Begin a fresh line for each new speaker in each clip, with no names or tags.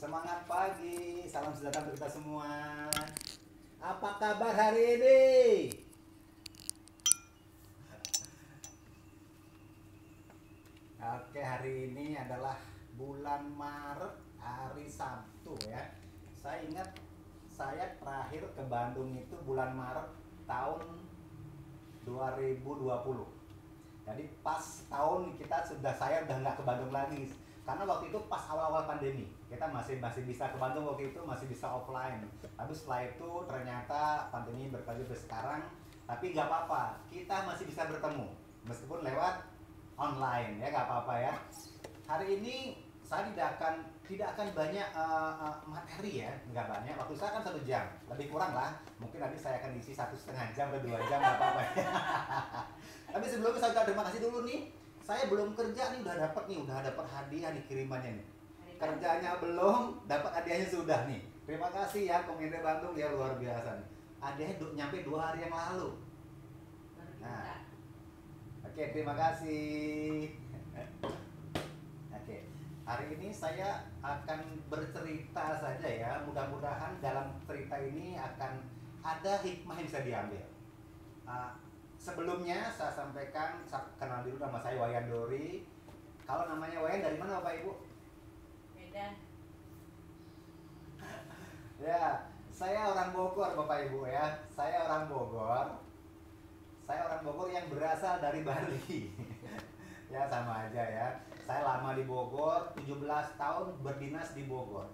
Semangat pagi, salam sejahtera untuk kita semua. Apa kabar hari ini? Oke, hari ini adalah bulan Maret, hari Sabtu ya. Saya ingat saya terakhir ke Bandung itu bulan Maret tahun 2020. Jadi pas tahun saya udah nggak ke Bandung lagi. Karena waktu itu pas awal-awal pandemi, kita masih bisa ke Bandung waktu itu, masih bisa offline. Tapi setelah itu ternyata pandemi berlanjut ke sekarang. Tapi nggak apa-apa, kita masih bisa bertemu meskipun lewat online ya, nggak apa-apa ya. Hari ini saya tidak akan banyak materi ya, nggak banyak. Waktu saya kan 1 jam, lebih kurang lah. Mungkin nanti saya akan isi 1,5 jam atau 2 jam, nggak apa-apa ya. Tapi sebelumnya saya ucapkan terima kasih dulu nih. Saya belum kerja nih, udah dapat hadiah nih kirimannya nih. Kerjanya belum, dapat hadiahnya sudah nih. Terima kasih ya Komite Bandung ya, luar biasa nih. Hadiahnya nyampe 2 hari yang lalu. Nah, oke, terima kasih. Oke, hari ini saya akan bercerita saja ya. Mudah-mudahan dalam cerita ini akan ada hikmah yang bisa diambil. Sebelumnya saya sampaikan, kenal dulu, nama saya Wayan Dori. Kalau namanya Wayan dari mana Bapak Ibu?
Medan.
Ya, saya orang Bogor Bapak Ibu ya. Saya orang Bogor. Saya orang Bogor yang berasal dari Bali. Ya sama aja ya. Saya lama di Bogor, 17 tahun berdinas di Bogor.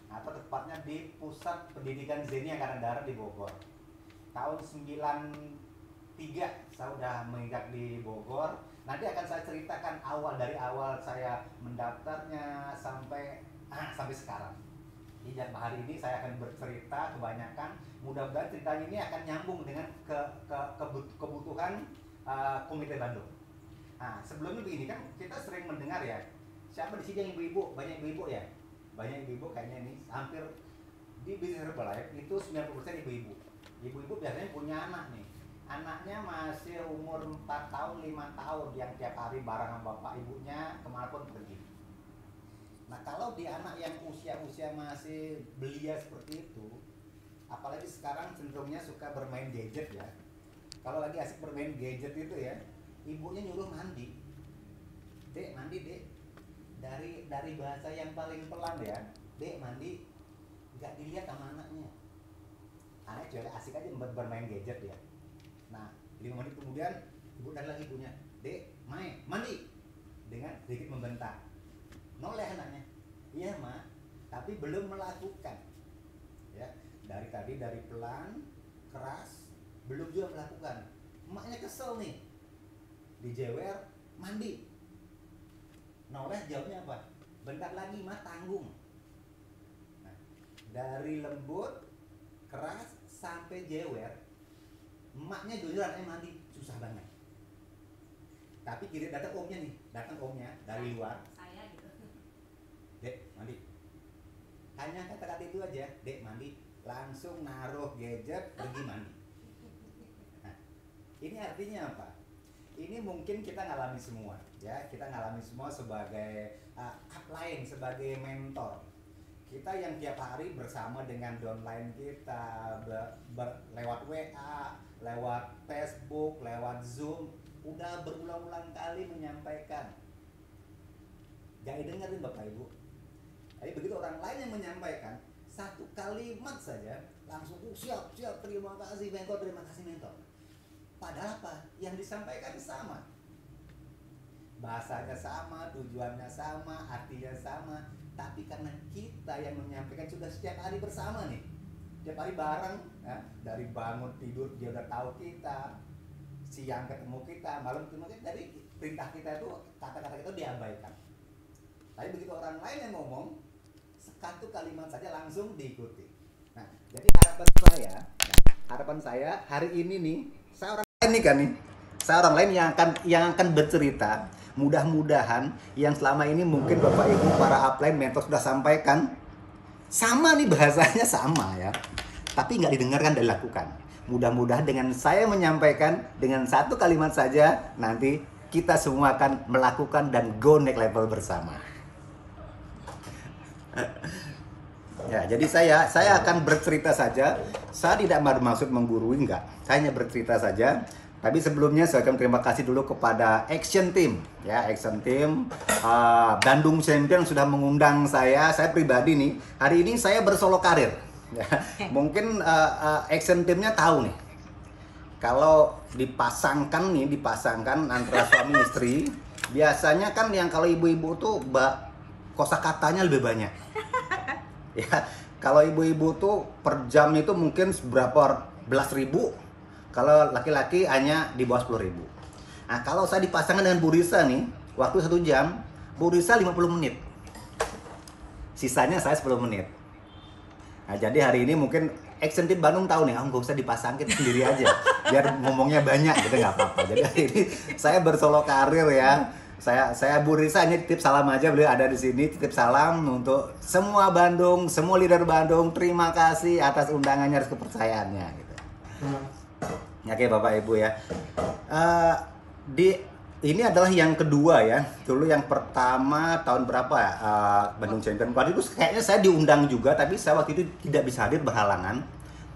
Atau tepatnya di Pusat Pendidikan Zeni Angkatan Darat di Bogor. Tahun 93 saya udah menginjak di Bogor. Nanti akan saya ceritakan dari awal saya mendaftarnya sampai sekarang. Jadi hari ini saya akan bercerita kebanyakan. Mudah-mudahan ceritanya ini akan nyambung dengan kebutuhan Komite Bandung. Nah, sebelumnya begini kan, kita sering mendengar ya. Siapa di sini yang ibu-ibu? Banyak ibu-ibu ya. Banyak ibu-ibu kayaknya ini hampir di bisnis Herbalife itu 90% ibu-ibu. Ibu-ibu biasanya punya anak nih. Anaknya masih umur 4 tahun, 5 tahun yang tiap hari bareng sama bapak ibunya kemanapun pergi. Nah, kalau di anak yang usia-usia masih belia seperti itu, apalagi sekarang cenderungnya suka bermain gadget ya. Kalau lagi asik bermain gadget itu ya, ibunya nyuruh mandi. Dek, mandi dek. Dari bahasa yang paling pelan ya, dek mandi. Gak dilihat sama anaknya. Anaknya juga asik aja bermain gadget ya. Nah, 5 menit kemudian ibu dan lagi ibunya, dek, mandi, dengan sedikit membentak. Noleh anaknya, iya ma, tapi belum melakukan. Ya, dari pelan, keras, belum juga melakukan. Emaknya kesel nih, dijewer, mandi. Noleh jawabnya apa? Bentar lagi ma, tanggung. Nah, dari lembut, keras sampai jewer. Emaknya jujur anaknya mandi, susah banget. Tapi kira datang omnya dari luar.
Saya gitu.
Dek, mandi. Hanya kata-kata itu aja, dek mandi, langsung naruh gadget, pergi mandi. Nah, ini artinya apa? Ini mungkin kita ngalami semua, ya. Kita ngalami semua sebagai upline, sebagai mentor. Kita yang tiap hari bersama dengan downline kita, lewat WA, lewat Facebook, lewat Zoom, udah berulang-ulang kali menyampaikan. Gak dengerin Bapak Ibu. Tapi begitu orang lain yang menyampaikan, satu kalimat saja, langsung siap, terima kasih mentor. Padahal apa? Yang disampaikan sama. Bahasanya sama, tujuannya sama, artinya sama. Tapi karena kita yang menyampaikan sudah setiap hari bersama nih, setiap hari bareng ya, dari bangun tidur dia udah tahu kita, siang ketemu kita, malam ketemu kita, dari perintah kita itu kata-kata kita diabaikan. Tapi begitu orang lain yang ngomong, satu kalimat saja langsung diikuti. Nah, jadi harapan saya hari ini nih, saya orang lain nih kan nih, saya orang lain yang akan bercerita. Mudah-mudahan yang selama ini mungkin Bapak Ibu para upline mentor sudah sampaikan sama nih, bahasanya sama ya, tapi nggak didengarkan dan dilakukan. Mudah-mudahan dengan saya menyampaikan dengan satu kalimat saja, nanti kita semua akan melakukan dan go next level bersama. Ya, jadi saya akan bercerita saja. Saya tidak bermaksud menggurui, enggak. Saya hanya bercerita saja. Tapi sebelumnya saya akan terima kasih dulu kepada Action Team, ya Action Team Bandung Champion sudah mengundang saya. Saya pribadi nih, hari ini saya bersolo karir. Ya, mungkin Action Teamnya tahu nih. Kalau dipasangkan antara suami istri, biasanya kan yang kalau ibu-ibu tuh kosakatanya lebih banyak. Ya, kalau ibu-ibu tuh per jam itu mungkin berapa belas ribu, kalau laki-laki hanya di bawah 10.000. Nah, kalau saya dipasangkan dengan Bu Risa nih, waktu 1 jam, Bu Risa 50 menit. Sisanya saya 10 menit. Nah, jadi hari ini mungkin Action Team Bandung tahu nih, nggak usah dipasangin sendiri aja, biar ngomongnya banyak gitu, nggak apa-apa. Jadi hari ini saya bersolo karir ya. Saya Bu Risa ini titip salam aja, beliau ada di sini, titip salam untuk semua Bandung, semua leader Bandung. Terima kasih atas undangannya, atas kepercayaannya gitu. Oke Bapak Ibu ya. Ini adalah yang kedua ya. Dulu yang pertama tahun berapa ya? Bandung Champion. Waktu itu kayaknya saya diundang juga, tapi saya waktu itu tidak bisa hadir, berhalangan.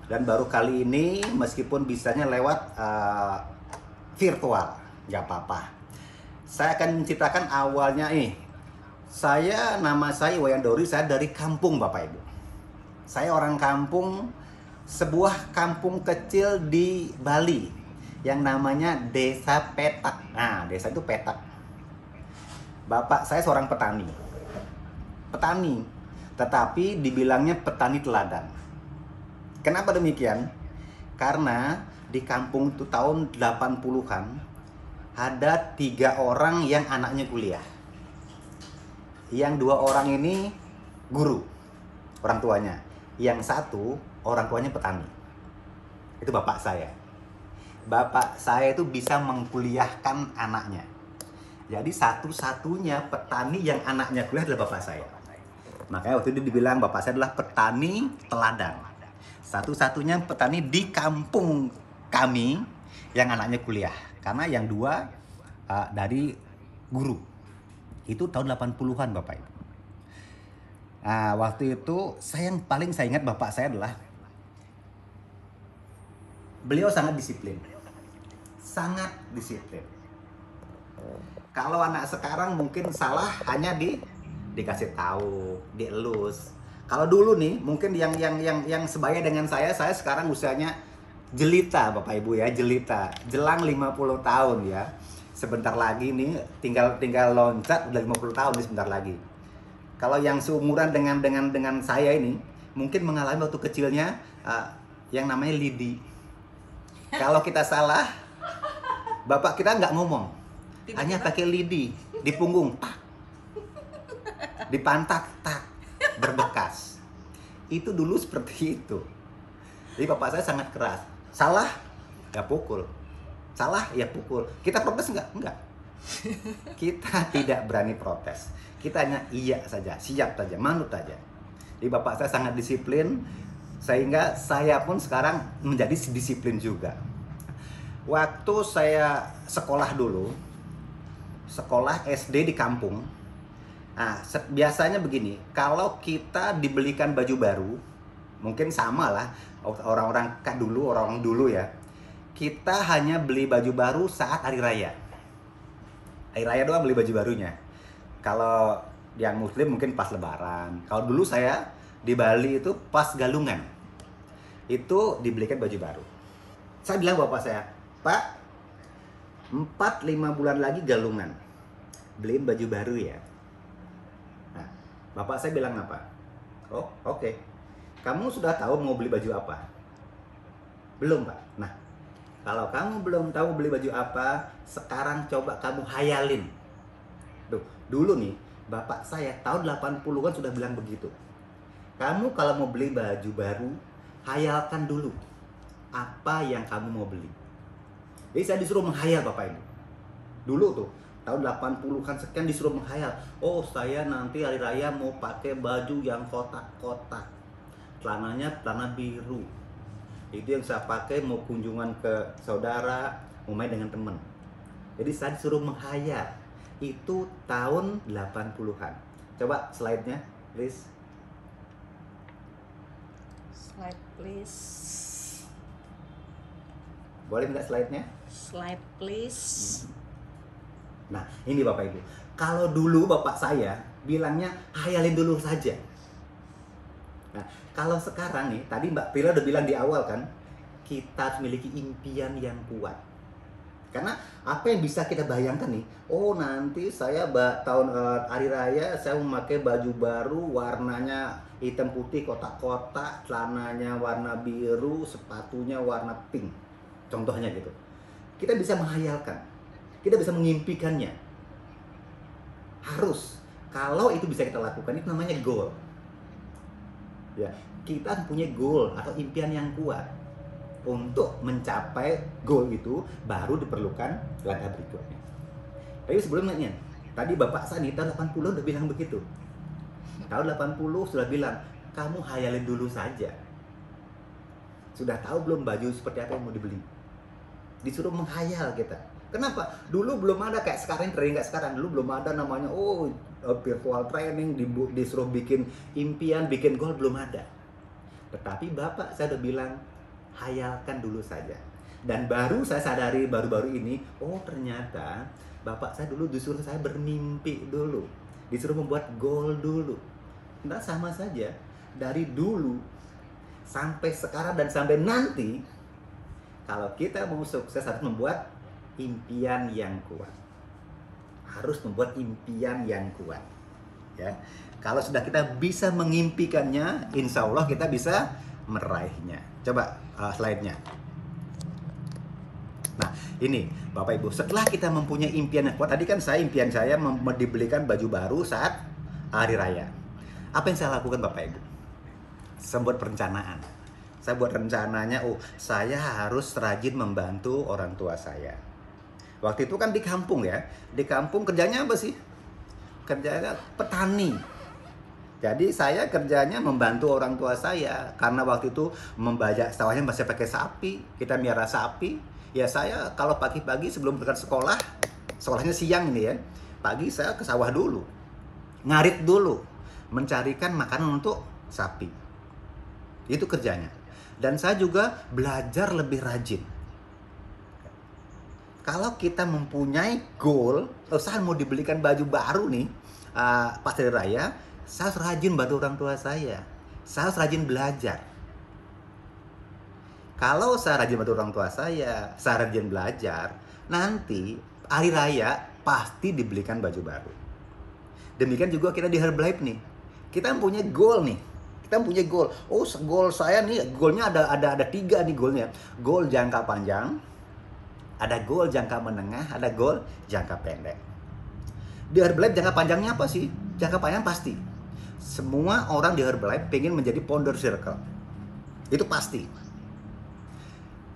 Dan baru kali ini meskipun bisanya lewat virtual, nggak apa-apa. Saya akan menceritakan awalnya nama saya Wayan Dori, saya dari kampung Bapak Ibu. Saya orang kampung, sebuah kampung kecil di Bali yang namanya Desa Petak. Nah, desa itu Petak. Bapak saya seorang petani. Petani, tetapi dibilangnya petani teladan. Kenapa demikian? Karena di kampung itu tahun 80-an ada 3 orang yang anaknya kuliah. Yang 2 orang ini guru, orang tuanya. Yang 1 orang tuanya petani. Itu bapak saya. Bapak saya itu bisa mengkuliahkan anaknya. Jadi satu-satunya petani yang anaknya kuliah adalah bapak saya. Makanya waktu itu dibilang bapak saya adalah petani teladan. Satu-satunya petani di kampung kami yang anaknya kuliah. Karena yang 2 dari guru. Itu tahun 80-an Bapak Ibu. Nah, waktu itu yang paling saya ingat bapak saya adalah beliau sangat disiplin. Sangat disiplin. Kalau anak sekarang mungkin salah hanya dikasih tahu, dielus. Kalau dulu nih mungkin yang sebaya dengan saya sekarang usianya jelita Bapak Ibu ya, jelita. Jelang 50 tahun ya. Sebentar lagi nih tinggal loncat udah 50 tahun nih sebentar lagi. Kalau yang seumuran dengan saya ini mungkin mengalami waktu kecilnya yang namanya lidi. Kalau kita salah, bapak kita nggak ngomong, hanya pakai lidi di punggung, tak, di pantat, tak, berbekas. Itu dulu seperti itu. Jadi bapak saya sangat keras. Salah, ya pukul. Salah, ya pukul. Kita protes nggak? Enggak. Kita tidak berani protes. Kita hanya iya saja, siap saja, manut saja. Jadi bapak saya sangat disiplin, sehingga saya pun sekarang menjadi disiplin juga. Waktu saya sekolah dulu, sekolah SD di kampung, nah, biasanya begini, kalau kita dibelikan baju baru, mungkin sama lah, orang dulu ya, kita hanya beli baju baru saat hari raya. Hari raya doang beli baju barunya. Kalau yang muslim mungkin pas lebaran. Kalau dulu saya di Bali itu pas galungan, itu dibelikan baju baru. Saya bilang bapak saya, Pak, 4-5 bulan lagi galungan, beliin baju baru ya. Nah, bapak saya bilang apa? Oh, oke. Kamu sudah tahu mau beli baju apa? Belum, Pak. Nah, kalau kamu belum tahu beli baju apa, sekarang coba kamu hayalin. Tuh, dulu nih, bapak saya tahun 80-an sudah bilang begitu. Kamu kalau mau beli baju baru, hayalkan dulu apa yang kamu mau beli. Jadi saya disuruh menghayal Bapak Ibu. Dulu tuh, tahun 80-an sekian disuruh menghayal. Oh, saya nanti hari raya mau pakai baju yang kotak-kotak. Celananya celana biru. Itu yang saya pakai mau kunjungan ke saudara, mau main dengan teman. Jadi saya disuruh menghayal. Itu tahun 80-an. Coba slide-nya, please.
Slide please.
Boleh minta slide-nya?
Slide please.
Nah, ini Bapak Ibu. Kalau dulu bapak saya bilangnya hayalin dulu saja. Nah, kalau sekarang nih, tadi Mbak Pira udah bilang di awal kan, kita harus memiliki impian yang kuat. Karena apa yang bisa kita bayangkan nih, oh nanti saya tahun hari raya saya memakai baju baru warnanya hitam putih kotak-kotak, celananya warna biru, sepatunya warna pink. Contohnya gitu. Kita bisa menghayalkan. Kita bisa mengimpikannya. Harus. Kalau itu bisa kita lakukan, itu namanya goal. Ya, kita punya goal atau impian yang kuat. Untuk mencapai goal itu baru diperlukan langkah berikutnya. Tapi sebelumnya, tadi Bapak Sani tahun 80 udah bilang begitu. Tahun 80 sudah bilang, kamu hayalin dulu saja. Sudah tahu belum baju seperti apa yang mau dibeli? Disuruh menghayal kita. Kenapa? Dulu belum ada kayak sekarang, training kayak sekarang. Dulu belum ada namanya, virtual training, disuruh bikin impian, bikin goal, belum ada. Tetapi Bapak saya udah bilang, hayalkan dulu saja. Dan baru saya sadari baru-baru ini, ternyata Bapak saya dulu disuruh saya bermimpi dulu. Disuruh membuat goal dulu. Nah, sama saja. Dari dulu sampai sekarang dan sampai nanti, kalau kita mau sukses harus membuat impian yang kuat. Harus membuat impian yang kuat. Ya. Kalau sudah kita bisa mengimpikannya, insya Allah kita bisa meraihnya. Coba slide-nya. Nah, ini Bapak Ibu, setelah kita mempunyai impian yang kuat, tadi kan impian saya dibelikan baju baru saat hari raya. Apa yang saya lakukan Bapak Ibu? Saya buat perencanaan. Saya buat rencananya, saya harus rajin membantu orang tua saya. Waktu itu kan di kampung ya. Di kampung kerjanya apa sih? Kerjanya petani. Jadi saya kerjanya membantu orang tua saya. Karena waktu itu membajak sawahnya masih pakai sapi. Kita miara sapi. Ya saya kalau pagi-pagi sebelum berangkat sekolah, sekolahnya siang ini ya. Pagi saya ke sawah dulu. Ngarit dulu. Mencarikan makanan untuk sapi. Itu kerjanya. Dan saya juga belajar lebih rajin. Kalau kita mempunyai goal, saya mau dibelikan baju baru nih, pas hari raya, saya harus rajin bantu orang tua saya. Saya harus rajin belajar. Kalau saya rajin bantu orang tua saya rajin belajar, nanti hari raya pasti dibelikan baju baru. Demikian juga kita di Herbalife nih. Kita mempunyai goal nih. Kita punya goal. Goal saya nih, goalnya ada 3 nih goalnya. Goal jangka panjang, ada goal jangka menengah, ada goal jangka pendek. Di Herbalife jangka panjangnya apa sih? Jangka panjang pasti. Semua orang di Herbalife pengen menjadi founder circle. Itu pasti.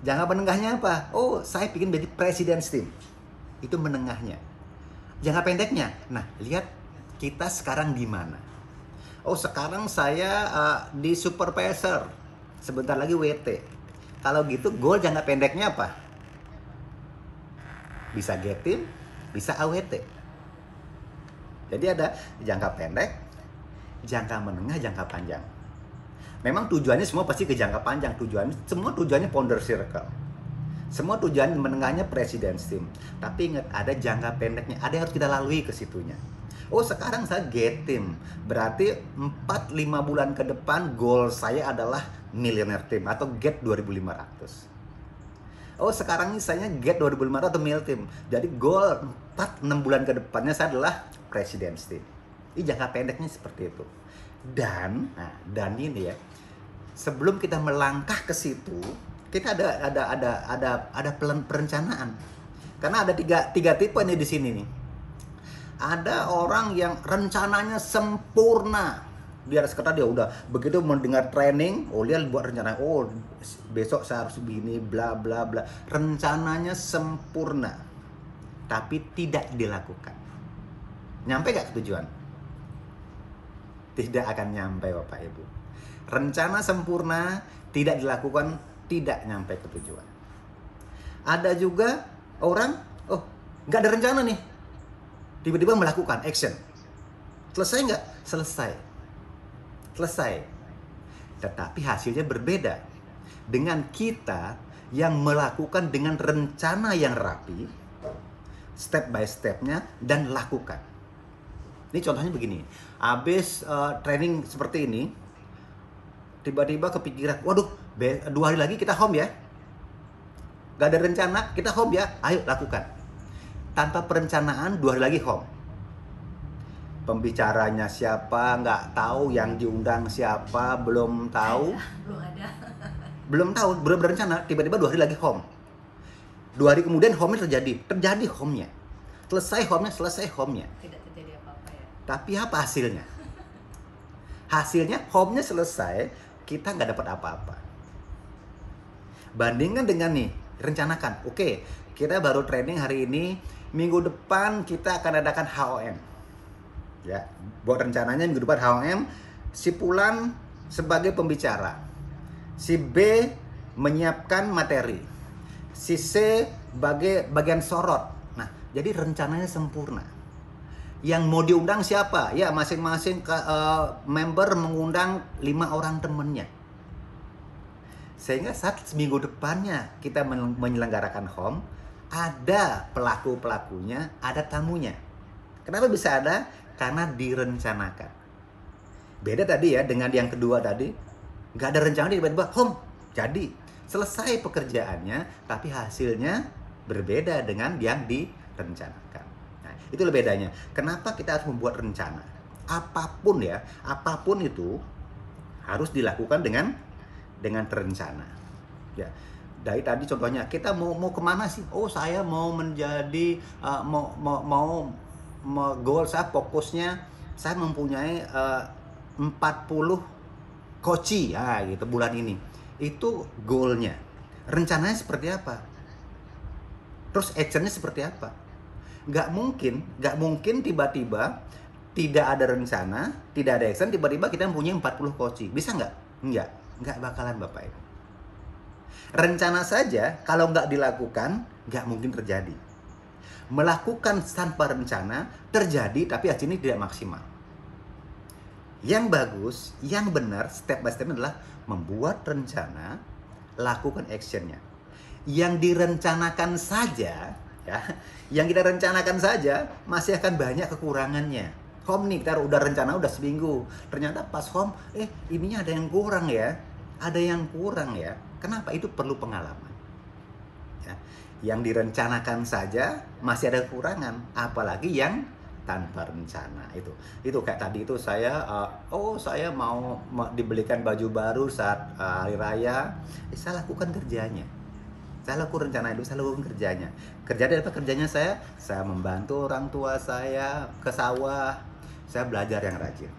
Jangka menengahnya apa? Saya pengen menjadi president's team. Itu menengahnya. Jangka pendeknya, nah lihat kita sekarang di mana. Sekarang saya di supervisor. Sebentar lagi WT. Kalau gitu goal jangka pendeknya apa? Bisa Getim, bisa AWT. Jadi ada jangka pendek, jangka menengah, jangka panjang. Memang tujuannya semua pasti ke jangka panjang. Semua tujuannya founder circle. Semua tujuan menengahnya president's team. Tapi ingat, ada jangka pendeknya. Ada yang harus kita lalui ke situnya. Sekarang saya Getim. Berarti 4-5 bulan ke depan goal saya adalah millionaire team atau Get 2500. Sekarang ini saya Get 2500 atau Mil Team. Jadi goal 4-6 bulan ke depannya saya adalah President's Team. Ini jangka pendeknya seperti itu. Dan ini ya, sebelum kita melangkah ke situ, kita ada perencanaan. Karena ada tiga tipe nih di sini nih. Ada orang yang rencananya sempurna. Di atas kertas dia udah begitu mendengar training, dia buat rencana, besok saya harus begini, bla bla bla. Rencananya sempurna, tapi tidak dilakukan. Nyampe gak ke tujuan? Tidak akan nyampe Bapak Ibu. Rencana sempurna, tidak dilakukan, tidak nyampe ke tujuan. Ada juga orang, gak ada rencana nih, tiba-tiba melakukan action. Selesai nggak? Selesai. tetapi hasilnya berbeda dengan kita yang melakukan dengan rencana yang rapi, step by stepnya, dan lakukan. Ini contohnya begini, habis training seperti ini, tiba-tiba kepikiran, waduh, 2 hari lagi kita home ya. Gak ada rencana, kita home ya, ayo lakukan. Tanpa perencanaan, 2 hari lagi home. Pembicaranya siapa, nggak tahu, yang diundang siapa, belum tahu. Belum tahu, belum berencana, tiba-tiba 2 hari lagi home. 2 hari kemudian home-nya terjadi home-nya. Selesai home-nya.
Tidak terjadi apa-apa ya.
Tapi apa hasilnya? Hasilnya home-nya selesai, kita nggak dapat apa-apa. Bandingkan dengan nih, rencanakan. Oke, kita baru training hari ini, minggu depan kita akan adakan HOM. Ya, buat rencananya minggu depan HOM, si Fulan sebagai pembicara, si B menyiapkan materi, si C sebagai bagian sorot. Nah, jadi rencananya sempurna. Yang mau diundang siapa? Ya, masing-masing member mengundang 5 orang temennya. Sehingga saat minggu depannya kita menyelenggarakan home, ada pelaku-pelakunya, ada tamunya. Kenapa bisa ada? Karena direncanakan. Beda tadi ya dengan yang kedua tadi, nggak ada rencana, tiba-tiba home, jadi selesai pekerjaannya, tapi hasilnya berbeda dengan yang direncanakan. Nah, itu bedanya. Kenapa kita harus membuat rencana? Apapun ya, apapun itu harus dilakukan dengan terencana. Ya, dari tadi contohnya kita mau kemana sih? Oh, saya mau menjadi goal saya, fokusnya saya mempunyai 40 koci ya gitu bulan ini. Itu goalnya. Rencananya seperti apa? Terus actionnya seperti apa? Nggak mungkin tiba-tiba tidak ada rencana, tidak ada action, tiba-tiba kita mempunyai 40 koci. Bisa nggak? Nggak bakalan Bapak Ibu. Rencana saja kalau nggak dilakukan, nggak mungkin terjadi. Melakukan tanpa rencana terjadi, tapi hasilnya tidak maksimal. Yang bagus, yang benar, step by step adalah membuat rencana, lakukan actionnya. Yang direncanakan saja, ya, yang kita rencanakan saja masih akan banyak kekurangannya. Home nih, kita udah rencana udah seminggu, ternyata pas home, ininya ada yang kurang ya. Kenapa? Itu perlu pengalaman. Ya. Yang direncanakan saja masih ada kekurangan, apalagi yang tanpa rencana. Itu kayak tadi itu saya saya mau dibelikan baju baru saat hari raya, saya lakukan kerjanya. Saya lakukan rencana itu, saya lakukan kerjanya. Kerjanya apa? Kerjanya saya membantu orang tua saya ke sawah, saya belajar yang rajin.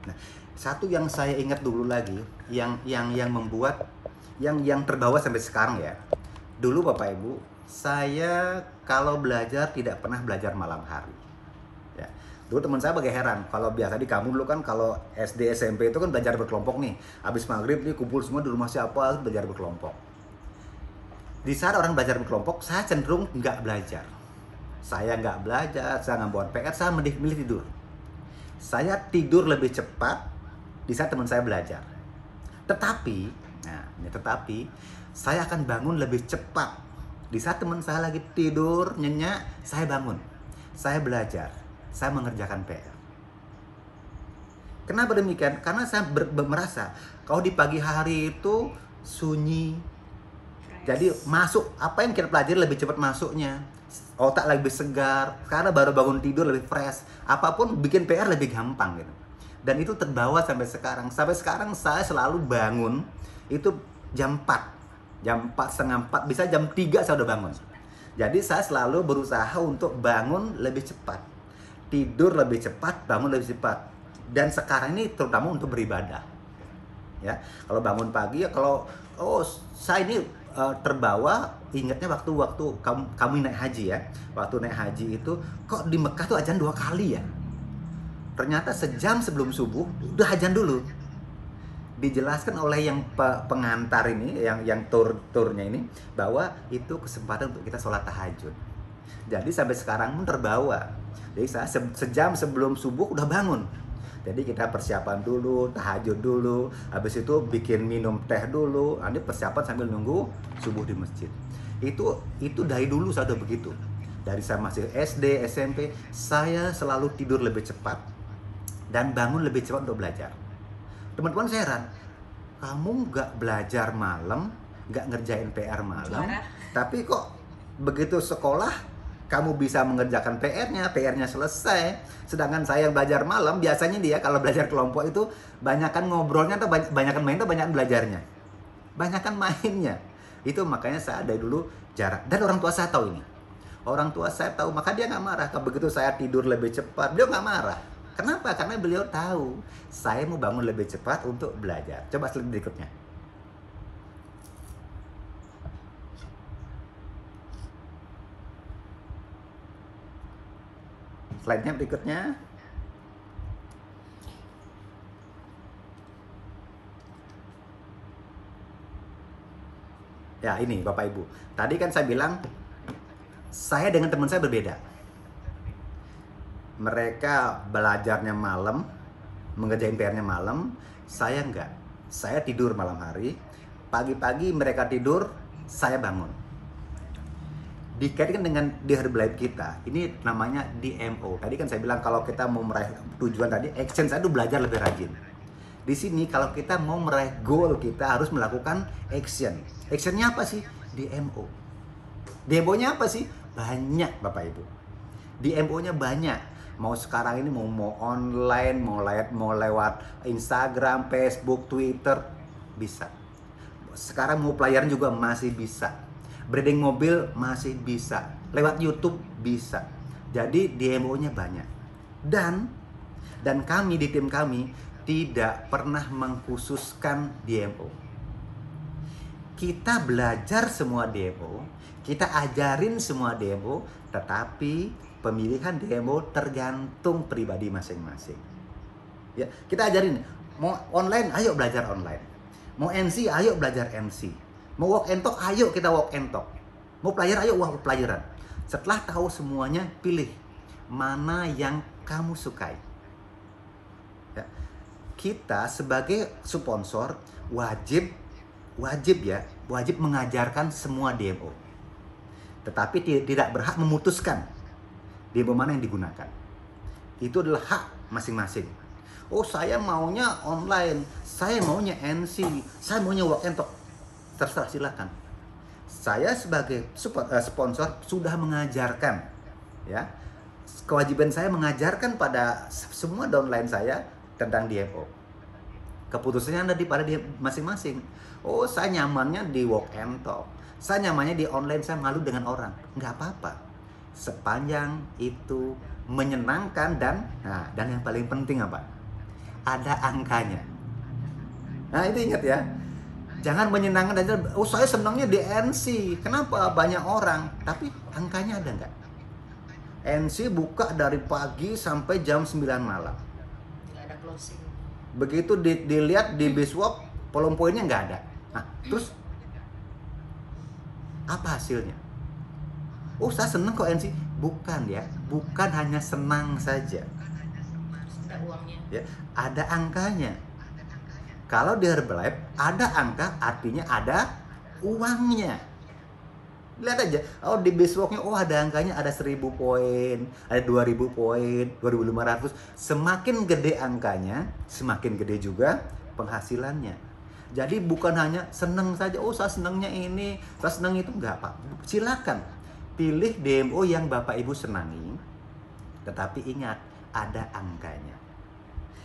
Nah, satu yang saya ingat dulu lagi, yang membuat yang terbawa sampai sekarang ya. Dulu Bapak Ibu, saya kalau belajar tidak pernah belajar malam hari. Ya. Dulu teman saya heran, kalau biasa di kamu dulu kan kalau SD SMP itu kan belajar berkelompok nih. Habis maghrib nih kumpul semua di rumah siapa, belajar berkelompok. Di saat orang belajar berkelompok, saya cenderung nggak belajar. Saya nggak belajar, saya nggak buat PR, saya milih tidur. Saya tidur lebih cepat di saat teman saya belajar. Tetapi saya akan bangun lebih cepat di saat teman saya lagi tidur nyenyak, saya bangun, saya belajar, saya mengerjakan PR. Kenapa demikian? Karena saya merasa kalau di pagi hari itu sunyi, jadi masuk apa yang kita pelajari lebih cepat masuknya, otak lebih segar, karena baru bangun tidur lebih fresh, apapun bikin PR lebih gampang gitu. Dan itu terbawa sampai sekarang. Sampai sekarang saya selalu bangun itu jam 4. Jam 4, setengah 4, bisa jam 3 saya udah bangun. Jadi saya selalu berusaha untuk bangun lebih cepat. Tidur lebih cepat, bangun lebih cepat. Dan sekarang ini terutama untuk beribadah. Ya, kalau bangun pagi ya saya ini terbawa ingatnya waktu kamu naik haji ya. Waktu naik haji itu kok di Mekah tuh azan 2 kali ya. Ternyata sejam sebelum subuh udah azan dulu. Dijelaskan oleh yang pengantar ini, yang turnya ini, bahwa itu kesempatan untuk kita sholat tahajud. Jadi sampai sekarang pun terbawa. Jadi saya sejam sebelum subuh udah bangun. Jadi kita persiapan dulu, tahajud dulu, habis itu bikin minum teh dulu, nanti persiapan sambil nunggu subuh di masjid. Itu dari dulu saya udah begitu. Dari saya masih SD, SMP, saya selalu tidur lebih cepat dan bangun lebih cepat untuk belajar. Teman-teman saya heran, kamu nggak belajar malam, nggak ngerjain PR malam,
Juara.
tapi kok begitu sekolah kamu bisa mengerjakan PR-nya selesai. Sedangkan saya yang belajar malam, biasanya dia kalau belajar kelompok itu banyakan ngobrolnya atau banyakan main atau banyakan belajarnya. Banyakan mainnya. Itu makanya saya dari dulu jarak. Dan orang tua saya tahu ini. Orang tua saya tahu, maka dia nggak marah. Kalau begitu saya tidur lebih cepat, beliau nggak marah. Kenapa? Karena beliau tahu saya mau bangun lebih cepat untuk belajar. Coba slide berikutnya. Slide-nya berikutnya. Ya ini Bapak Ibu. Tadi kan saya bilang, saya dengan teman saya berbeda. Mereka belajarnya malam, mengerjain PR-nya malam, saya enggak. Saya tidur malam hari, pagi-pagi mereka tidur, saya bangun. Dikaitkan dengan di Herbalife kita, ini namanya DMO. Tadi kan saya bilang kalau kita mau meraih tujuan tadi, action saya itu belajar lebih rajin. Di sini kalau kita mau meraih goal, kita harus melakukan action. Actionnya apa sih? DMO. DMO-nya apa sih? Banyak Bapak Ibu. DMO-nya banyak. Mau sekarang ini mau online, mau lewat Instagram, Facebook, Twitter, bisa. Sekarang mau pelayaran juga masih bisa. Branding mobil masih bisa. Lewat YouTube bisa. Jadi DMO-nya banyak. Dan kami di tim kami tidak pernah mengkhususkan DMO. Kita belajar semua DMO, kita ajarin semua DMO, tetapi pemilihan DMO tergantung pribadi masing-masing. Ya, kita ajarin, mau online, ayo belajar online. Mau NC, ayo belajar NC. Mau walk and talk, ayo kita walk and talk. Mau pelajar, ayo walk pelajaran. Setelah tahu semuanya, pilih mana yang kamu sukai. Ya. Kita sebagai sponsor wajib mengajarkan semua DMO. Tetapi tidak berhak memutuskan DMO mana yang digunakan. Itu adalah hak masing-masing. Oh, saya maunya online, saya maunya NC, saya maunya walk and talk. Terserah, silakan. Saya sebagai sponsor sudah mengajarkan, ya, kewajiban saya mengajarkan pada semua downline saya tentang DMO. Keputusannya ada pada dia masing-masing. Oh, saya nyamannya di walk and talk, saya nyamannya di online, saya malu dengan orang. Nggak apa-apa, sepanjang itu menyenangkan dan yang paling penting apa? Ada angkanya. Nah, itu ingat ya. Jangan menyenangkan aja, oh saya senangnya di NC. Kenapa? Banyak orang. Tapi angkanya ada nggak? NC buka dari pagi sampai jam 9 malam.
Tidak ada closing.
Begitu dilihat di Biswap, polling poinnya nggak ada. Nah, terus apa hasilnya? Oh, saya senang kok NC. Bukan ya, bukan hanya senang saja.
Ada uangnya.
Ya, ada angkanya. Kalau di Herbalife ada angka, artinya ada uangnya. Lihat aja, oh di Biswalk-nya, oh ada angkanya, ada 1000 poin, ada 2000 poin, 2500. Semakin gede angkanya, semakin gede juga penghasilannya. Jadi bukan hanya seneng saja, oh saya senengnya ini, saya seneng itu, enggak Pak. Silakan pilih DMO yang Bapak Ibu senangi, tetapi ingat ada angkanya.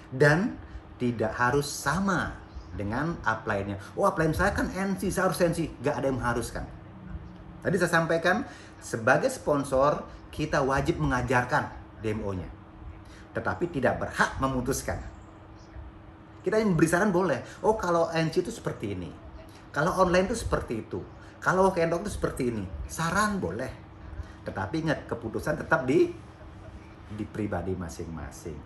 Dan tidak harus sama dengan upline-nya. Oh, upline saya kan NC, saya harus NC. Gak ada yang mengharuskan. Tadi saya sampaikan, sebagai sponsor, kita wajib mengajarkan DMO-nya. Tetapi tidak berhak memutuskan. Kita yang beri saran boleh. Oh, kalau NC itu seperti ini. Kalau online itu seperti itu. Kalau walk and talk itu seperti ini. Saran boleh. Tetapi ingat, keputusan tetap di pribadi masing-masing.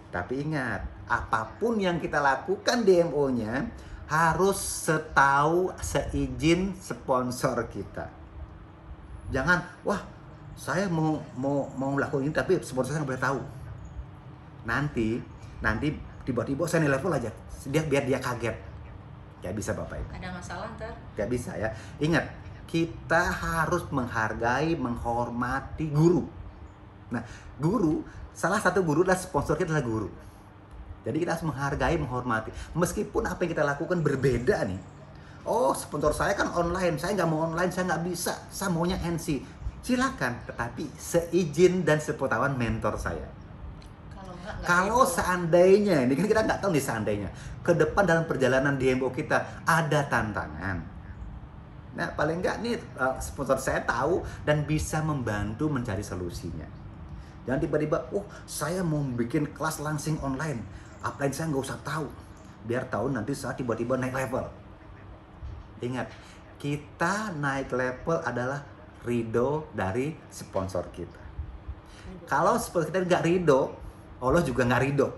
Tapi ingat, apapun yang kita lakukan DMO-nya harus seizin sponsor kita. Jangan, wah, saya mau melakukan ini tapi sponsor saya nggak boleh tahu. Nanti tiba-tiba saya naik level aja, biar dia kaget. Gak bisa Bapak Ibu.
Ada masalah ntar.
Gak bisa ya. Ingat, kita harus menghargai, menghormati guru. Nah, guru, salah satu guru adalah sponsor kita adalah guru. Jadi kita harus menghargai, menghormati. Meskipun apa yang kita lakukan berbeda nih. Oh, sponsor saya kan online, saya nggak mau online, saya nggak bisa, saya maunya NC. Silakan, tetapi seizin dan sepengetahuan mentor saya.
Nggak
Kalau
gitu.
seandainya, ini kan kita nggak tahu nih seandainya, ke depan dalam perjalanan DMO kita ada tantangan. Nah, paling nggak nih sponsor saya tahu dan bisa membantu mencari solusinya. Jangan tiba-tiba, oh saya mau bikin kelas langsing online, upline saya nggak usah tahu, biar tahu nanti saat tiba-tiba naik level. Ingat, kita naik level adalah ridho dari sponsor kita. Kalau sponsor kita nggak ridho, Allah juga nggak ridho.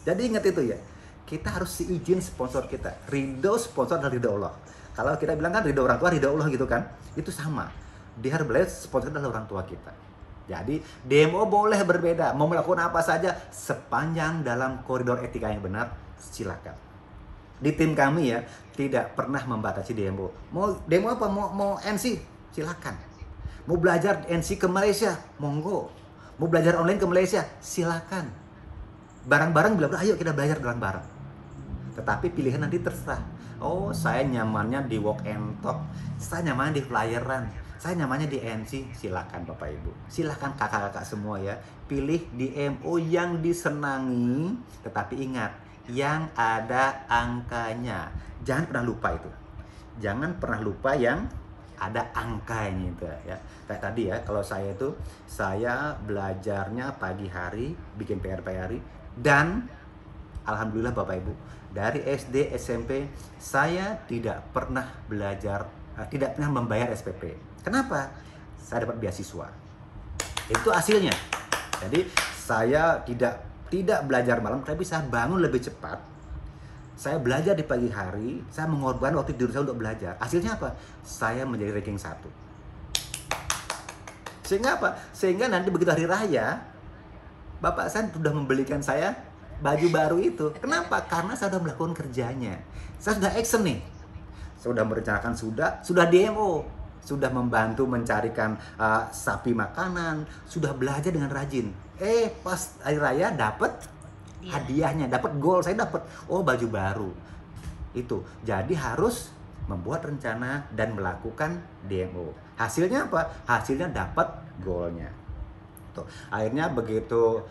Jadi ingat itu ya, kita harus seizin sponsor kita. Ridho sponsor dan ridho Allah. Kalau kita bilang kan ridho orang tua, ridho Allah gitu kan, itu sama. Di Herbalife sponsor adalah orang tua kita. Jadi DMO boleh berbeda, mau melakukan apa saja sepanjang dalam koridor etika yang benar, silakan. Di tim kami ya, tidak pernah membatasi DMO. Mau demo apa? Mau NC? Silakan. Mau belajar NC ke Malaysia? Monggo. Mau belajar online ke Malaysia? Silakan. Bareng-bareng bilang, ayo kita belajar bareng-bareng. Tetapi pilihan nanti terserah. Oh, saya nyamannya di walk and talk. Saya nyamannya di flyeran. Saya nyamannya di NC. Silakan Bapak Ibu. Silakan kakak-kakak semua ya. Pilih DMO yang disenangi. Tetapi ingat, yang ada angkanya. Jangan pernah lupa itu. Jangan pernah lupa yang ada angkanya itu ya. Kayak tadi ya, kalau saya belajarnya pagi hari, bikin PR hari, dan alhamdulillah Bapak Ibu, dari SD SMP saya tidak pernah belajar, tidak pernah membayar SPP. Kenapa? Saya dapat beasiswa. Itu hasilnya. Jadi saya tidak belajar malam, tapi saya bangun lebih cepat. Saya belajar di pagi hari, saya mengorbankan waktu tidur saya untuk belajar. Hasilnya apa? Saya menjadi ranking 1. Sehingga apa? Sehingga nanti begitu hari raya, Bapak saya sudah membelikan saya baju baru itu. Kenapa? Karena saya sudah melakukan kerjanya. Saya sudah action nih. Sudah merencanakan, sudah DMO. Sudah membantu mencarikan sapi makanan. Sudah belajar dengan rajin. Pas hari raya dapat hadiahnya, dapat goal, saya dapat baju baru. Itu. Jadi harus membuat rencana dan melakukan DMO. Hasilnya apa? Hasilnya dapat goalnya. Tuh. Akhirnya begitu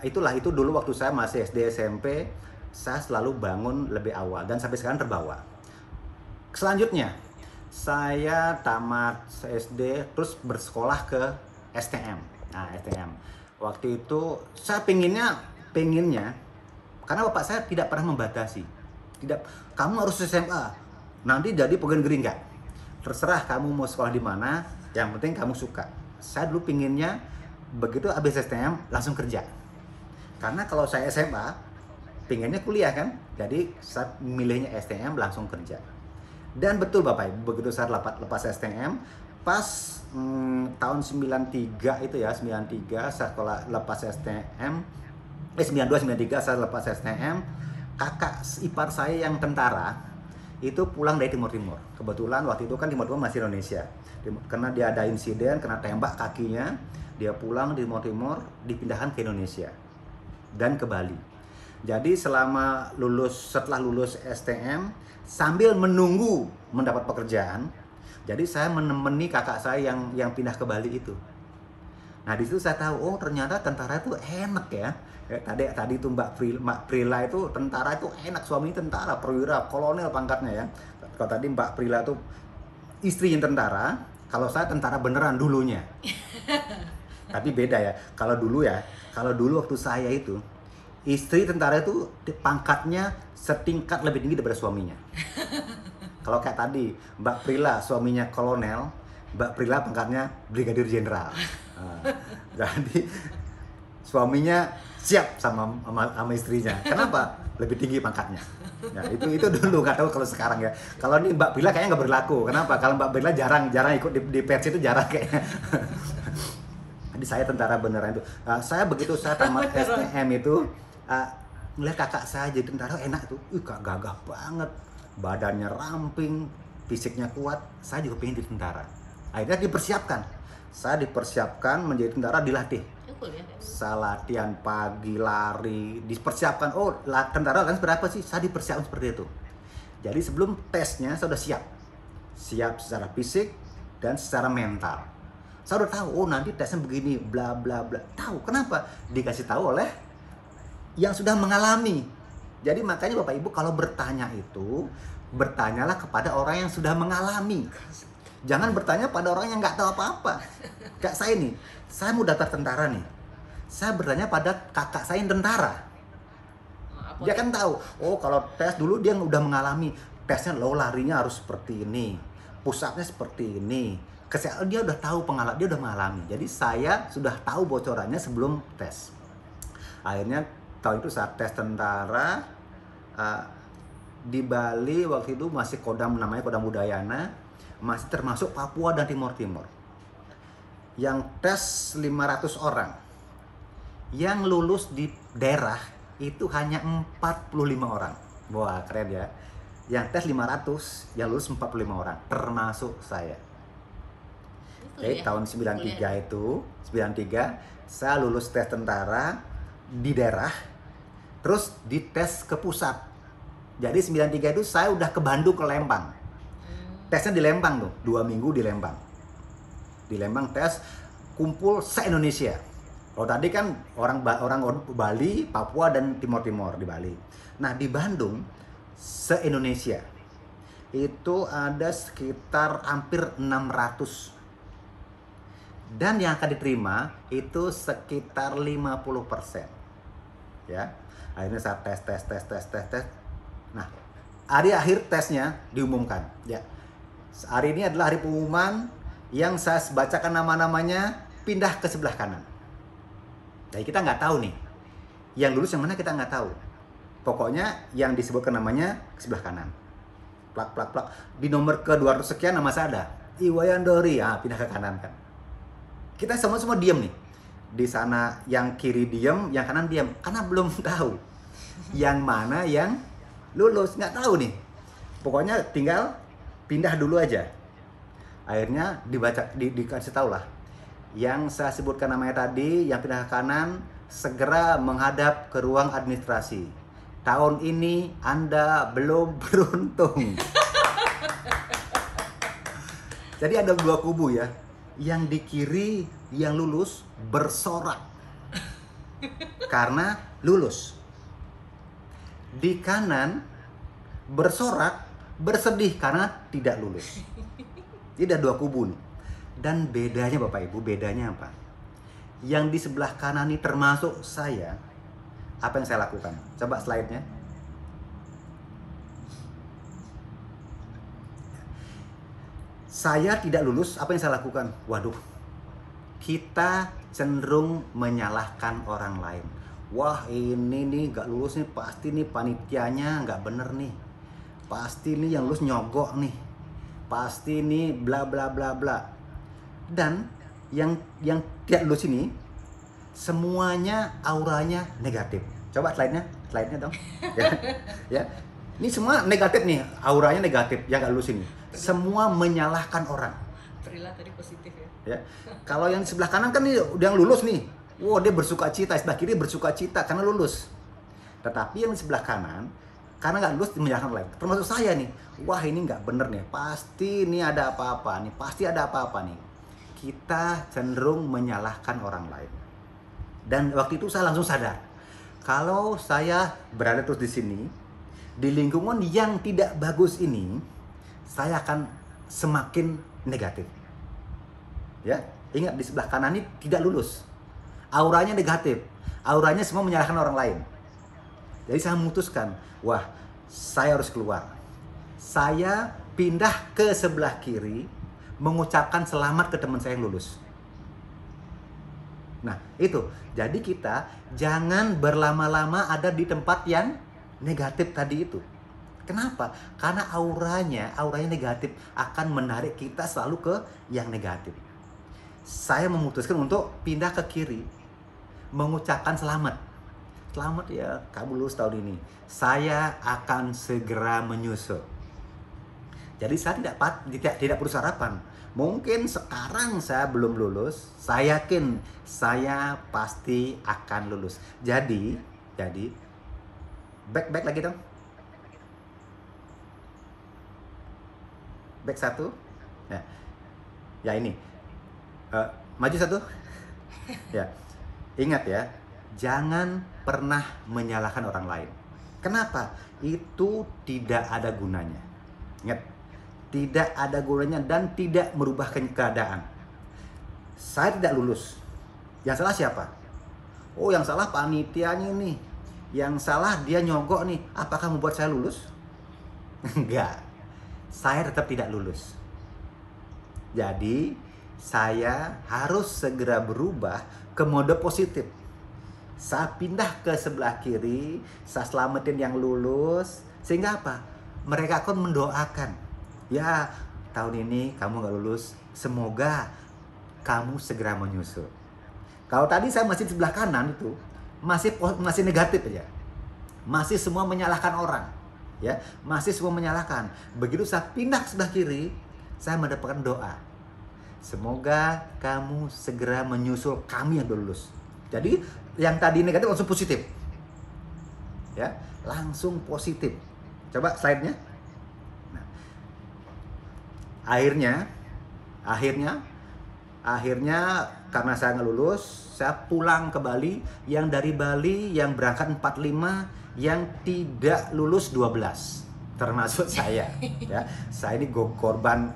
itu dulu waktu saya masih SD SMP, saya selalu bangun lebih awal dan sampai sekarang terbawa. Selanjutnya, saya tamat SD terus bersekolah ke STM. Nah, STM. Waktu itu saya pengennya karena bapak saya tidak pernah membatasi. Kamu harus SMA, nanti jadi pegawai negeri enggak. Terserah kamu mau sekolah di mana, yang penting kamu suka. Saya dulu pengennya begitu habis STM langsung kerja. Karena kalau saya SMA, pengennya kuliah kan, jadi saya milihnya STM langsung kerja. Dan betul Bapak Ibu, begitu saya lepas STM, pas tahun 93 itu ya, 93 saya lepas STM, 92-93 saya lepas STM, kakak ipar saya yang tentara itu pulang dari Timur Timur. Kebetulan waktu itu kan Timur Timur masih Indonesia. Karena dia ada insiden, kena tembak kakinya, dia pulang di Timur Timur, dipindahkan ke Indonesia dan ke Bali. Jadi setelah lulus STM, sambil menunggu mendapat pekerjaan, jadi saya menemani kakak saya yang pindah ke Bali itu. Nah di situ saya tahu, ternyata tentara itu enak ya. Tadi itu Mbak Prila itu tentara itu enak, suaminya tentara, perwira, kolonel pangkatnya ya. Kalau tadi Mbak Prila itu istrinya tentara, kalau saya tentara beneran dulunya. Tapi beda ya. Kalau dulu waktu saya itu, istri tentara itu pangkatnya setingkat lebih tinggi daripada suaminya. Kalau kayak tadi Mbak Prila suaminya kolonel, Mbak Prila pangkatnya brigadir jenderal. Jadi suaminya siap sama istrinya. Kenapa? Lebih tinggi pangkatnya. Ya, itu dulu, nggak tahu kalau sekarang ya. Kalau ini Mbak Prila kayaknya nggak berlaku. Kenapa? Kalau Mbak Prila jarang ikut di pers itu jarang kayaknya. Jadi saya tentara beneran itu. Saya begitu saya tamat STM itu, ngeliat kakak saya jadi tentara enak tuh. Gagah banget, badannya ramping, fisiknya kuat. Saya juga pengen jadi tentara. Akhirnya dipersiapkan. Saya dipersiapkan menjadi tentara, dilatih. Saya latihan pagi, lari, dipersiapkan. Oh, tentara kan berapa sih? Saya dipersiapkan seperti itu. Jadi sebelum tesnya saya sudah siap. Siap secara fisik dan secara mental. Saya udah tahu, oh nanti tesnya begini, bla bla bla. Tahu, kenapa? Dikasih tahu oleh yang sudah mengalami. Jadi makanya Bapak Ibu kalau bertanya itu, bertanyalah kepada orang yang sudah mengalami. Jangan bertanya pada orang yang nggak tahu apa-apa. Kayak saya nih, saya mau daftar tentara nih. Saya bertanya pada kakak saya yang tentara. Dia kan tahu, oh kalau tes dulu dia udah mengalami. Tesnya lo larinya harus seperti ini, push up-nya seperti ini. Kesehatan dia udah tahu pengalaman, dia udah mengalami. Jadi saya sudah tahu bocorannya sebelum tes. Akhirnya tahun itu saat tes tentara di Bali waktu itu masih Kodam, namanya Kodam Udayana. Masih termasuk Papua dan Timor Timur. Yang tes 500 orang. Yang lulus di daerah itu hanya 45 orang. Wah, keren ya. Yang tes 500, yang lulus 45 orang, termasuk saya. Jadi tahun 93 itu, 93 saya lulus tes tentara di daerah, terus dites ke pusat. Jadi 93 itu saya udah ke Bandung, ke Lembang. Tesnya di Lembang tuh, 2 minggu di Lembang. Di Lembang tes kumpul se-Indonesia. Kalau tadi kan orang Bali, Papua dan Timor Timur di Bali. Nah di Bandung se-Indonesia itu ada sekitar hampir 600. Dan yang akan diterima itu sekitar 50%. Ya, akhirnya saya tes. Nah hari akhir tesnya diumumkan. Ya. Hari ini adalah hari pengumuman yang saya bacakan nama-namanya, pindah ke sebelah kanan. Jadi kita nggak tahu nih, yang lulus yang mana kita nggak tahu. Pokoknya yang disebutkan namanya ke sebelah kanan. Plak. Di nomor ke 200 sekian nama saya ada. Iwayandori, pindah ke kanan kan. Kita semua diam nih. Di sana yang kiri diam, yang kanan diam. Karena belum tahu yang mana yang lulus, nggak tahu nih. Pokoknya tinggal pindah dulu aja. Akhirnya dikasih tahu lah. Yang saya sebutkan namanya tadi, yang pindah ke kanan, segera menghadap ke ruang administrasi. Tahun ini Anda belum beruntung. Jadi ada 2 kubu ya. Yang di kiri, yang lulus, bersorak. Karena lulus. Di kanan, bersorak, bersedih karena tidak lulus. Jadi ada 2 kubu nih. Dan bedanya Bapak Ibu, bedanya apa? Yang di sebelah kanan ini termasuk saya. Apa yang saya lakukan? Coba slide-nya. Saya tidak lulus, apa yang saya lakukan? Waduh, kita cenderung menyalahkan orang lain. Wah ini nih gak lulus nih, pasti nih panitianya gak bener nih. Pasti nih yang lulus nyogok nih. Pasti nih bla bla bla bla. Dan yang tidak lulus ini semuanya auranya negatif. Coba slide-nya dong. Ya. Ini semua negatif nih, auranya negatif yang gak lulus ini. Semua menyalahkan orang.
Prila tadi positif ya.
Ya. Kalau yang di sebelah kanan kan nih udah yang lulus nih. Wow, dia bersuka cita, sebelah kiri bersuka cita karena lulus. Tetapi yang di sebelah kanan karena nggak lulus menyalahkan lain. Termasuk saya nih. Wah ini nggak bener nih. Pasti ini ada apa-apa nih. Pasti ada apa-apa nih. Kita cenderung menyalahkan orang lain. Dan waktu itu saya langsung sadar. Kalau saya berada terus di sini, di lingkungan yang tidak bagus ini, saya akan semakin negatif. Ya, ingat di sebelah kanan ini tidak lulus. Auranya negatif. Auranya semua menyalahkan orang lain. Jadi saya memutuskan, wah, saya harus keluar. Saya pindah ke sebelah kiri, mengucapkan selamat ke teman saya yang lulus. Nah, itu. Jadi kita jangan berlama-lama ada di tempat yang negatif tadi itu. Kenapa? Karena auranya negatif akan menarik kita selalu ke yang negatif. saya memutuskan untuk pindah ke kiri, mengucapkan selamat. Selamat ya, kamu lulus tahun ini. Saya akan segera menyusul. Jadi saya tidak perlu sarapan. Mungkin sekarang saya belum lulus, saya yakin saya pasti akan lulus. Jadi back lagi dong. Back satu. Ya ini. Maju satu. Ya. Ingat ya, jangan pernah menyalahkan orang lain. Kenapa? Itu tidak ada gunanya. Ingat, tidak ada gunanya dan tidak merubah keadaan. Saya tidak lulus. Yang salah siapa? Oh, yang salah panitianya nih. Yang salah dia nyogok nih. Apakah membuat saya lulus? Enggak. Saya tetap tidak lulus. Jadi, saya harus segera berubah ke mode positif. Saya pindah ke sebelah kiri, saya selamatin yang lulus. Sehingga apa? Mereka akan mendoakan. Ya, tahun ini kamu gak lulus. Semoga kamu segera menyusul. Kalau tadi saya masih di sebelah kanan itu, masih negatif aja. Masih semua menyalahkan orang. Ya, masih semua menyalahkan. Begitu saya pindah ke sebelah kiri, saya mendapatkan doa. Semoga kamu segera menyusul kami yang lulus. Jadi yang tadi negatif langsung positif. Ya, langsung positif. Coba slide-nya. Nah, akhirnya karena saya nggak lulus, saya pulang ke Bali. Yang dari Bali yang berangkat 45, yang tidak lulus 12, termasuk saya. Ya, saya ini korban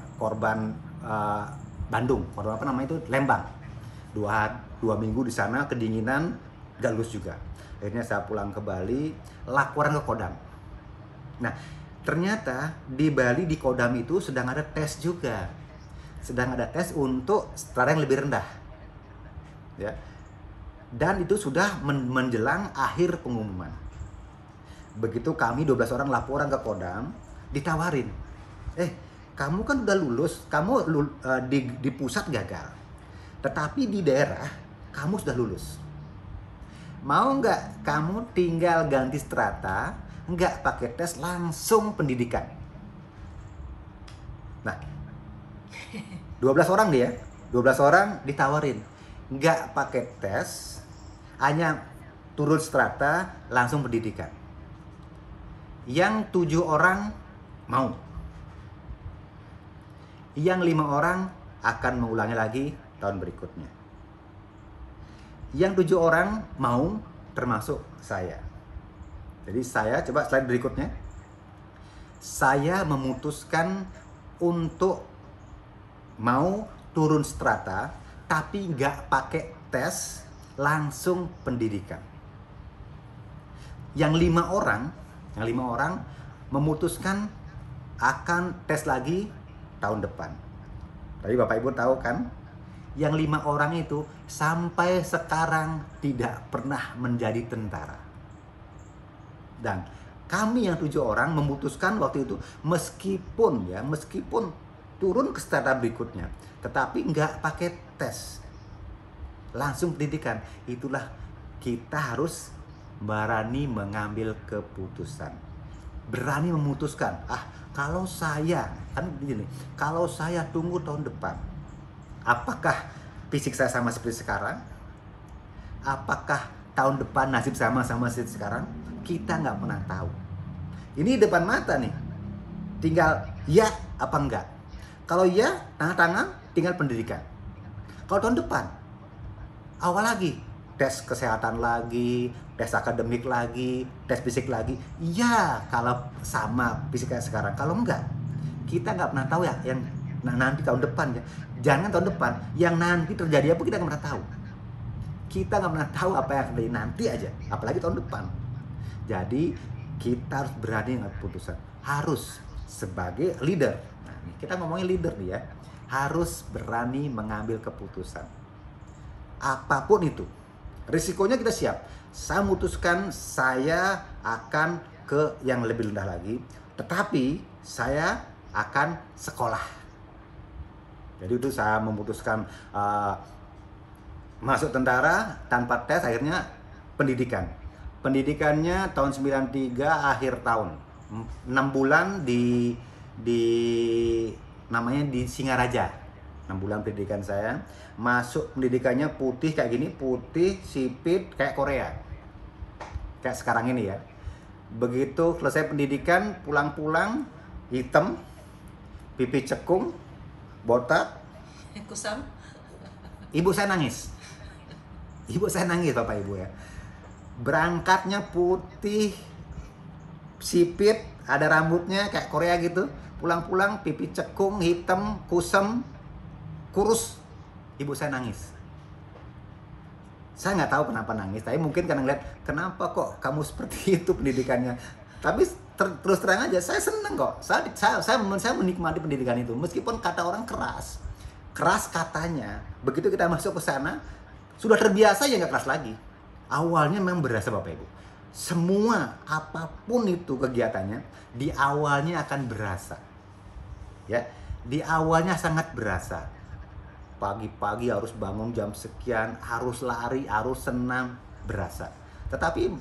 Bandung, korban apa namanya itu, Lembang. Dua minggu di sana kedinginan, gak lulus juga. Akhirnya saya pulang ke Bali, laporan ke Kodam. Nah, ternyata di Bali di Kodam itu sedang ada tes juga. Sedang ada tes untuk setara yang lebih rendah. Ya. Dan itu sudah menjelang akhir pengumuman. Begitu kami 12 orang laporan ke Kodam, ditawarin. Kamu kan udah lulus, kamu di pusat gagal. Tetapi di daerah, kamu sudah lulus. Mau nggak kamu tinggal ganti strata, nggak pakai tes, langsung pendidikan? Nah, 12 orang dia, 12 orang ditawarin. Nggak pakai tes, hanya turun strata, langsung pendidikan. Yang 7 orang mau. Yang 5 orang akan mengulangi lagi tahun berikutnya. Yang 7 orang mau, termasuk saya. Jadi saya, coba slide berikutnya. Saya memutuskan untuk mau turun strata, tapi nggak pakai tes, langsung pendidikan. Yang 5 orang memutuskan akan tes lagi tahun depan. Tapi Bapak Ibu tahu kan, yang 5 orang itu sampai sekarang tidak pernah menjadi tentara. Dan kami yang 7 orang memutuskan waktu itu, meskipun turun ke strata berikutnya, tetapi nggak pakai tes, langsung pendidikan. Itulah, kita harus berani mengambil keputusan, berani memutuskan. Kalau saya tunggu tahun depan, apakah fisik saya sama seperti sekarang? Apakah tahun depan nasib sama seperti sekarang? Kita nggak pernah tahu. Ini depan mata nih, tinggal ya apa enggak. Kalau ya, tanda tangan, tinggal pendidikan. Kalau tahun depan, awal lagi, tes kesehatan lagi, tes akademik lagi, tes fisik lagi. Iya, kalau sama fisiknya sekarang. Kalau enggak, kita nggak pernah tahu ya yang nanti tahun depan ya. Jangan tahun depan, yang nanti terjadi apa kita nggak pernah tahu. Kita nggak pernah tahu apa yang terjadi nanti aja, apalagi tahun depan. Jadi kita harus berani mengambil keputusan. Harus sebagai leader. Nah, kita ngomongin leader nih ya. Harus berani mengambil keputusan. Apapun itu, risikonya kita siap. Saya memutuskan saya akan ke yang lebih rendah lagi, tetapi saya akan sekolah. Jadi itu saya memutuskan masuk tentara tanpa tes, akhirnya pendidikan. Pendidikannya tahun 93 akhir tahun. 6 bulan di namanya di Singaraja. 6 bulan pendidikan saya. Masuk pendidikannya putih kayak gini, putih, sipit kayak Korea. Kayak sekarang ini ya. Begitu selesai pendidikan, pulang-pulang hitam, pipi cekung, botak.
Kusam.
Ibu saya nangis. Ibu saya nangis, Bapak Ibu ya. Berangkatnya putih, sipit, ada rambutnya kayak Korea gitu. Pulang-pulang pipi cekung, hitam, kusam, kurus. Ibu saya nangis. Saya nggak tahu kenapa nangis, tapi mungkin karena ngeliat, kenapa kok kamu seperti itu pendidikannya. Tapi terus terang aja, saya seneng kok. Saya menikmati pendidikan itu, meskipun kata orang keras. Keras katanya, begitu kita masuk ke sana, sudah terbiasa ya nggak keras lagi. Awalnya memang berasa Bapak Ibu. Semua apapun itu kegiatannya, di awalnya akan berasa. Ya, di awalnya sangat berasa. Pagi-pagi harus bangun jam sekian, harus lari, harus senam, berasa. Tetapi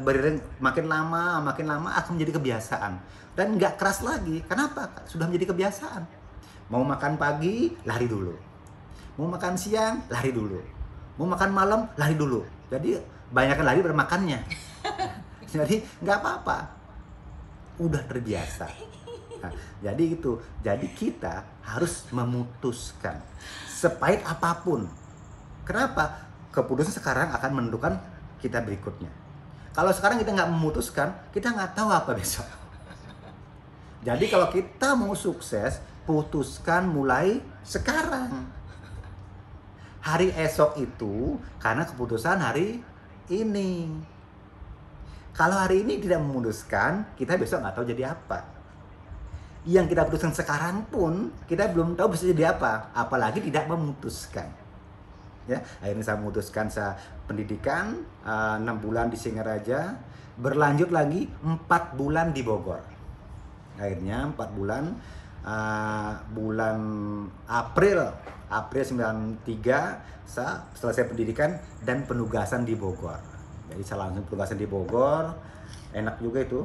beriring makin lama akan menjadi kebiasaan. Dan nggak keras lagi. Kenapa? Sudah menjadi kebiasaan. Mau makan pagi, lari dulu. Mau makan siang, lari dulu. Mau makan malam, lari dulu. Jadi banyakkan lari bermakannya. Jadi nggak apa-apa. Udah terbiasa. Nah, jadi itu. Jadi kita harus memutuskan. Sepahit apapun. Kenapa? Keputusan sekarang akan menentukan kita berikutnya. Kalau sekarang kita nggak memutuskan, kita nggak tahu apa besok. Jadi kalau kita mau sukses, putuskan mulai sekarang. Hari esok itu karena keputusan hari ini. Kalau hari ini tidak memutuskan, kita besok nggak tahu jadi apa. Yang kita putuskan sekarang pun kita belum tahu bisa jadi apa, apalagi tidak memutuskan. Ya, akhirnya saya memutuskan saya pendidikan 6 bulan di Singaraja, berlanjut lagi 4 bulan di Bogor. Akhirnya 4 bulan bulan April 93 saya selesai pendidikan dan penugasan di Bogor. Jadi saya langsung penugasan di Bogor, enak juga itu.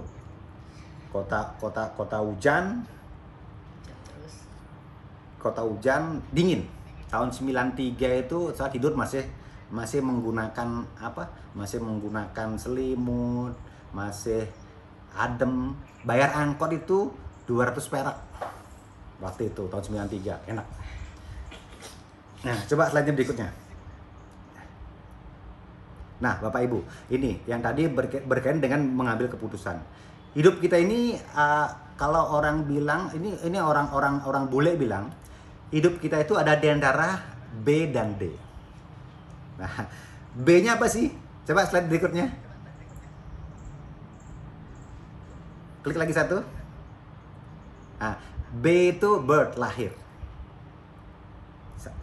Kota hujan. Kota hujan dingin. Tahun 93 itu saya tidur masih menggunakan apa? Masih menggunakan selimut, masih adem. Bayar angkot itu 200 perak. Waktu itu tahun 93, enak. Nah, coba slide-nya berikutnya. Nah, Bapak Ibu, ini yang tadi berkaitan dengan mengambil keputusan. Hidup kita ini kalau orang bilang ini orang bule bilang hidup kita itu ada di antara B dan D. Nah, B-nya apa sih? Coba slide berikutnya. Klik lagi satu. Nah, B itu birth, lahir.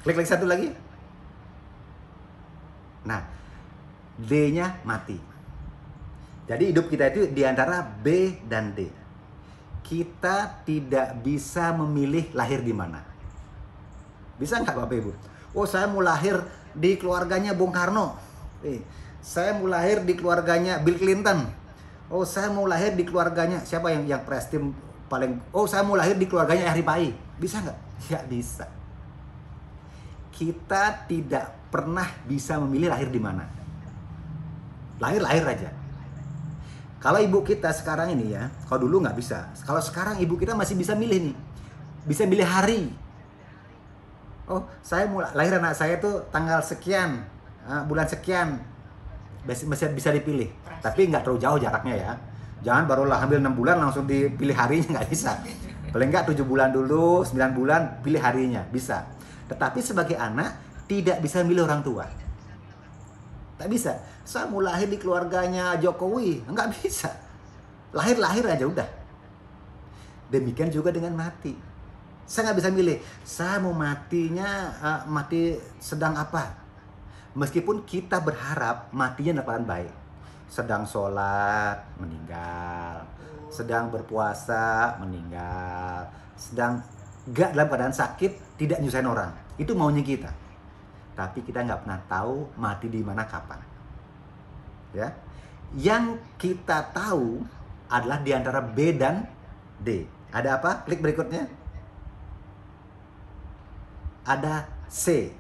Klik lagi satu lagi. Nah, D-nya mati. Jadi hidup kita itu di antara B dan D. Kita tidak bisa memilih lahir di mana. Bisa nggak Bapak Ibu? Oh, saya mau lahir di keluarganya Bung Karno. Saya mau lahir di keluarganya Bill Clinton. Oh, saya mau lahir di keluarganya siapa yang prestim paling. Oh, saya mau lahir di keluarganya Harry Pai. Bisa nggak? Nggak bisa. Kita tidak pernah bisa memilih lahir di mana. Lahir aja. Kalau ibu kita sekarang ini ya, kalau dulu nggak bisa. Kalau sekarang ibu kita masih bisa milih nih. Bisa milih hari. Oh, saya mau lahir anak saya tuh tanggal sekian, bulan sekian. Masih bisa dipilih. Tapi nggak terlalu jauh jaraknya ya. Jangan barulah hamil 6 bulan langsung dipilih harinya, nggak bisa. Paling nggak 7 bulan dulu, 9 bulan pilih harinya, bisa. Tetapi sebagai anak tidak bisa milih orang tua. Tak bisa. Saya mau lahir di keluarganya Jokowi, nggak bisa. Lahir aja udah. Demikian juga dengan mati. Saya nggak bisa milih. Saya mau matinya mati sedang apa? Meskipun kita berharap matinya dalam baik. Sedang sholat meninggal, sedang berpuasa meninggal, sedang Gak dalam keadaan sakit, tidak nyusahin orang. Itu maunya kita. Tapi kita nggak pernah tahu mati di mana kapan. Ya, yang kita tahu adalah di antara B dan D. Ada apa? Klik berikutnya. Ada C.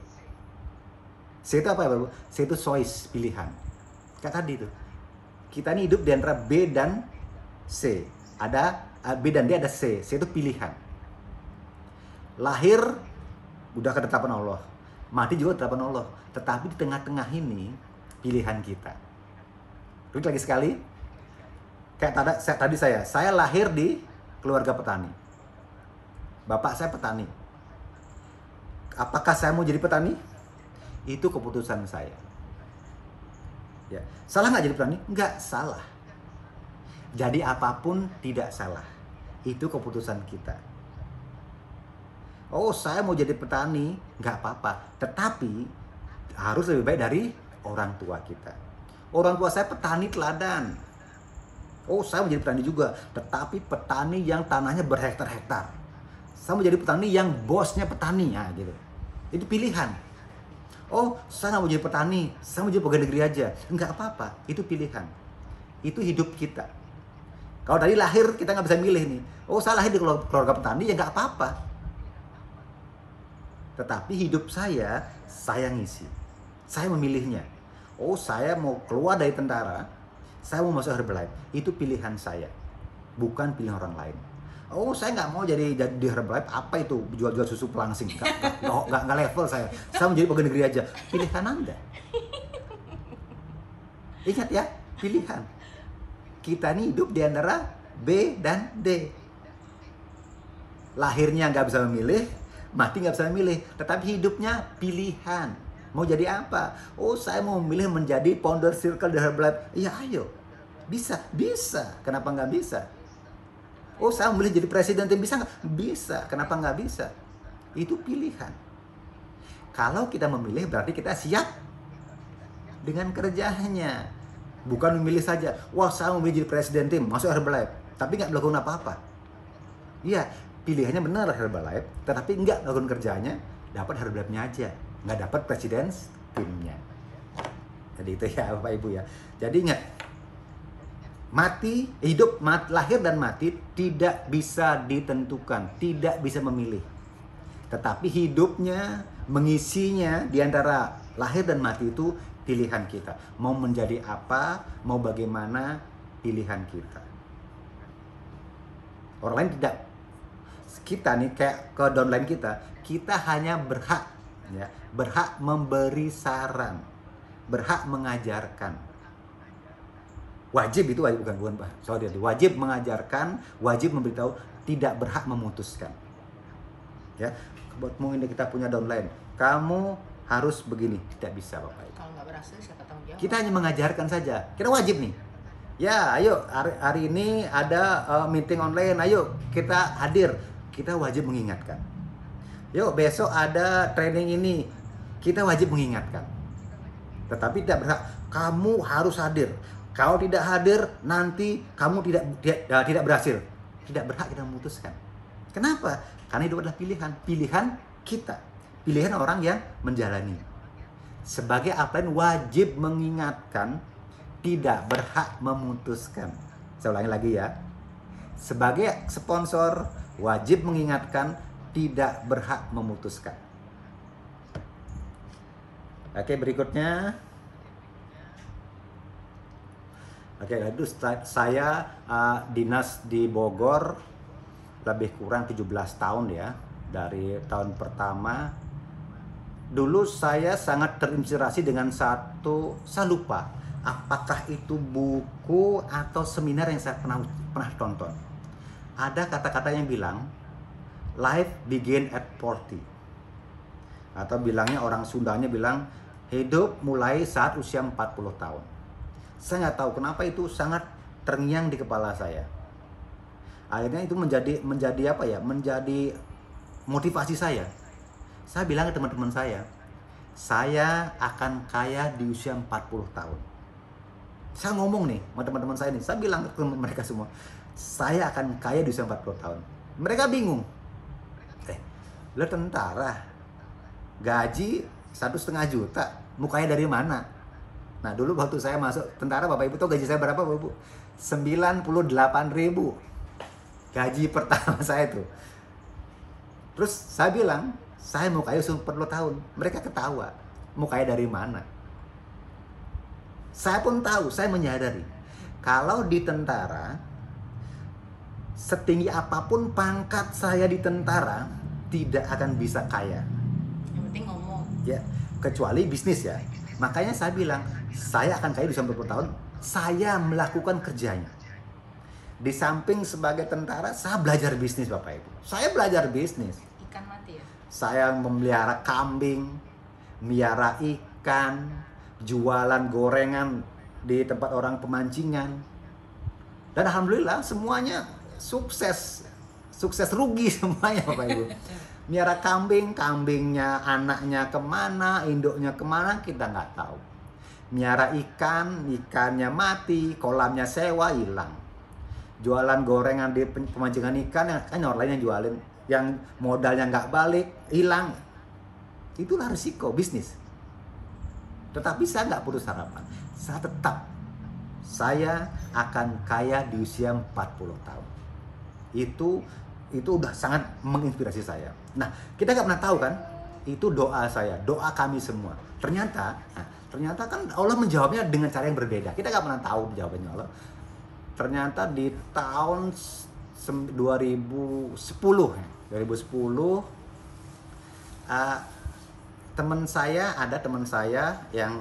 C itu apa ya, Bapak? C itu choice, pilihan. Kayak tadi itu. Kita ini hidup di antara B dan C. Ada B dan D, ada C. C itu pilihan. Lahir udah ketetapan Allah. Mati juga ketetapan Allah. Tetapi di tengah-tengah ini pilihan kita. Klik lagi sekali. Kayak tadi saya lahir di keluarga petani. Bapak saya petani. Apakah saya mau jadi petani? Itu keputusan saya. Ya. Salah nggak jadi petani? Nggak salah. Jadi apapun tidak salah. Itu keputusan kita. Oh, saya mau jadi petani, nggak apa-apa. Tetapi harus lebih baik dari orang tua kita. Orang tua saya petani teladan. Oh, saya mau jadi petani juga. Tetapi petani yang tanahnya berhektar-hektar. Saya mau jadi petani yang bosnya petani. Ya, gitu. Itu pilihan. Oh, saya nggak mau jadi petani. Saya mau jadi pegawai negeri aja. Nggak apa-apa. Itu pilihan. Itu hidup kita. Kalau dari lahir kita nggak bisa milih nih. Oh, saya lahir di keluarga petani, ya nggak apa-apa. Tetapi hidup saya ngisi. Saya memilihnya. Oh, saya mau keluar dari tentara. Saya mau masuk Herbalife. Itu pilihan saya. Bukan pilihan orang lain. Oh, saya nggak mau jadi di Herbalife. Apa itu? Jual-jual susu pelangsing. Nggak level saya. Saya mau jadi pegawai negeri aja. Pilihan Anda. Ingat ya, pilihan. Kita ini hidup di antara B dan D. Lahirnya nggak bisa memilih, mati nggak bisa memilih. Tetapi hidupnya pilihan. Mau jadi apa? Oh, saya mau memilih menjadi founder circle di Herbalife. Ya ayo. Bisa. Kenapa nggak bisa? Oh, saya memilih jadi presiden tim, bisa nggak? Bisa. Kenapa nggak bisa? Itu pilihan. Kalau kita memilih berarti kita siap dengan kerjanya. Bukan memilih saja. Wah, saya memilih jadi presiden tim, masuk Herbalife. Tapi nggak melakukan apa-apa. Iya, pilihannya benar Herbalife. Tetapi nggak melakukan kerjanya, dapat Herbalife-nya aja. Nggak dapat presiden timnya. Jadi itu ya Bapak Ibu ya. Jadi ingat, lahir dan mati tidak bisa ditentukan, tidak bisa memilih. Tetapi hidupnya, mengisinya di antara lahir dan mati itu pilihan kita. Mau menjadi apa, mau bagaimana, pilihan kita. Orang lain tidak. Kita nih kayak ke downline kita hanya berhak memberi saran, berhak mengajarkan. Wajib itu bukan Pak. Sorry, wajib mengajarkan, wajib memberitahu, tidak berhak memutuskan. Ya, mungkin kita punya downline, kamu harus begini, tidak bisa Bapak Ibu.
Kalau nggak berhasil siapa tanggung jawab?
Kita hanya mengajarkan saja. Kita wajib nih. Ya, ayo hari ini ada meeting online, ayo kita hadir. Kita wajib mengingatkan. Yuk besok ada training ini, kita wajib mengingatkan. Tetapi tidak berhak kamu harus hadir. Kalau tidak hadir nanti kamu tidak berhasil. Tidak berhak kita memutuskan. Kenapa? Karena itu adalah pilihan kita. Pilihan orang yang menjalani. Sebagai upline wajib mengingatkan, tidak berhak memutuskan. Saya ulangi lagi ya. Sebagai sponsor wajib mengingatkan, tidak berhak memutuskan. Oke, berikutnya. Oke, itu saya dinas di Bogor lebih kurang 17 tahun ya. Dari tahun pertama. Dulu saya sangat terinspirasi dengan saya lupa apakah itu buku atau seminar yang saya pernah tonton. Ada kata-kata yang bilang life begin at 40. Atau bilangnya orang Sundanya bilang hidup mulai saat usia 40 tahun. Saya nggak tahu kenapa itu sangat terngiang di kepala saya. Akhirnya itu menjadi apa ya? Menjadi motivasi saya. Saya bilang ke teman-teman saya akan kaya di usia 40 tahun. Saya ngomong nih sama teman-teman saya nih, saya bilang ke mereka semua, saya akan kaya di usia 40 tahun. Mereka bingung. Lo tentara, gaji 1,5 juta, mukanya dari mana? Nah dulu waktu saya masuk tentara, Bapak Ibu tahu gaji saya berapa Bapak Ibu? 98.000 gaji pertama saya tuh. Terus saya bilang, saya mau kayu perlu tahun. Mereka ketawa, mau kaya dari mana? Saya pun tahu, saya menyadari kalau di tentara, setinggi apapun pangkat saya di tentara, tidak akan bisa kaya.
Yang penting ngomong.
Ya, kecuali bisnis ya. Makanya saya bilang, saya akan kaya di usia 40 tahun, saya melakukan kerjanya. Di samping sebagai tentara, saya belajar bisnis Bapak Ibu. Saya belajar bisnis.
Ikan mati ya?
Saya memelihara kambing, miara ikan, jualan gorengan di tempat orang pemancingan. Dan alhamdulillah semuanya sukses. Sukses rugi semuanya Bapak Ibu. Miara kambing, kambingnya anaknya kemana, induknya kemana, kita nggak tahu. Miara ikan, ikannya mati, kolamnya sewa, hilang. Jualan gorengan di pemancingan ikan, kan orang lain yang jualin, yang modalnya nggak balik, hilang. Itulah risiko bisnis. Tetapi saya nggak putus harapan. Saya akan kaya di usia 40 tahun. Itu udah sangat menginspirasi saya. Nah, kita nggak pernah tahu kan? Itu doa saya, doa kami semua. Ternyata kan Allah menjawabnya dengan cara yang berbeda. Kita nggak pernah tahu jawabannya Allah. Ternyata di tahun 2010 teman saya yang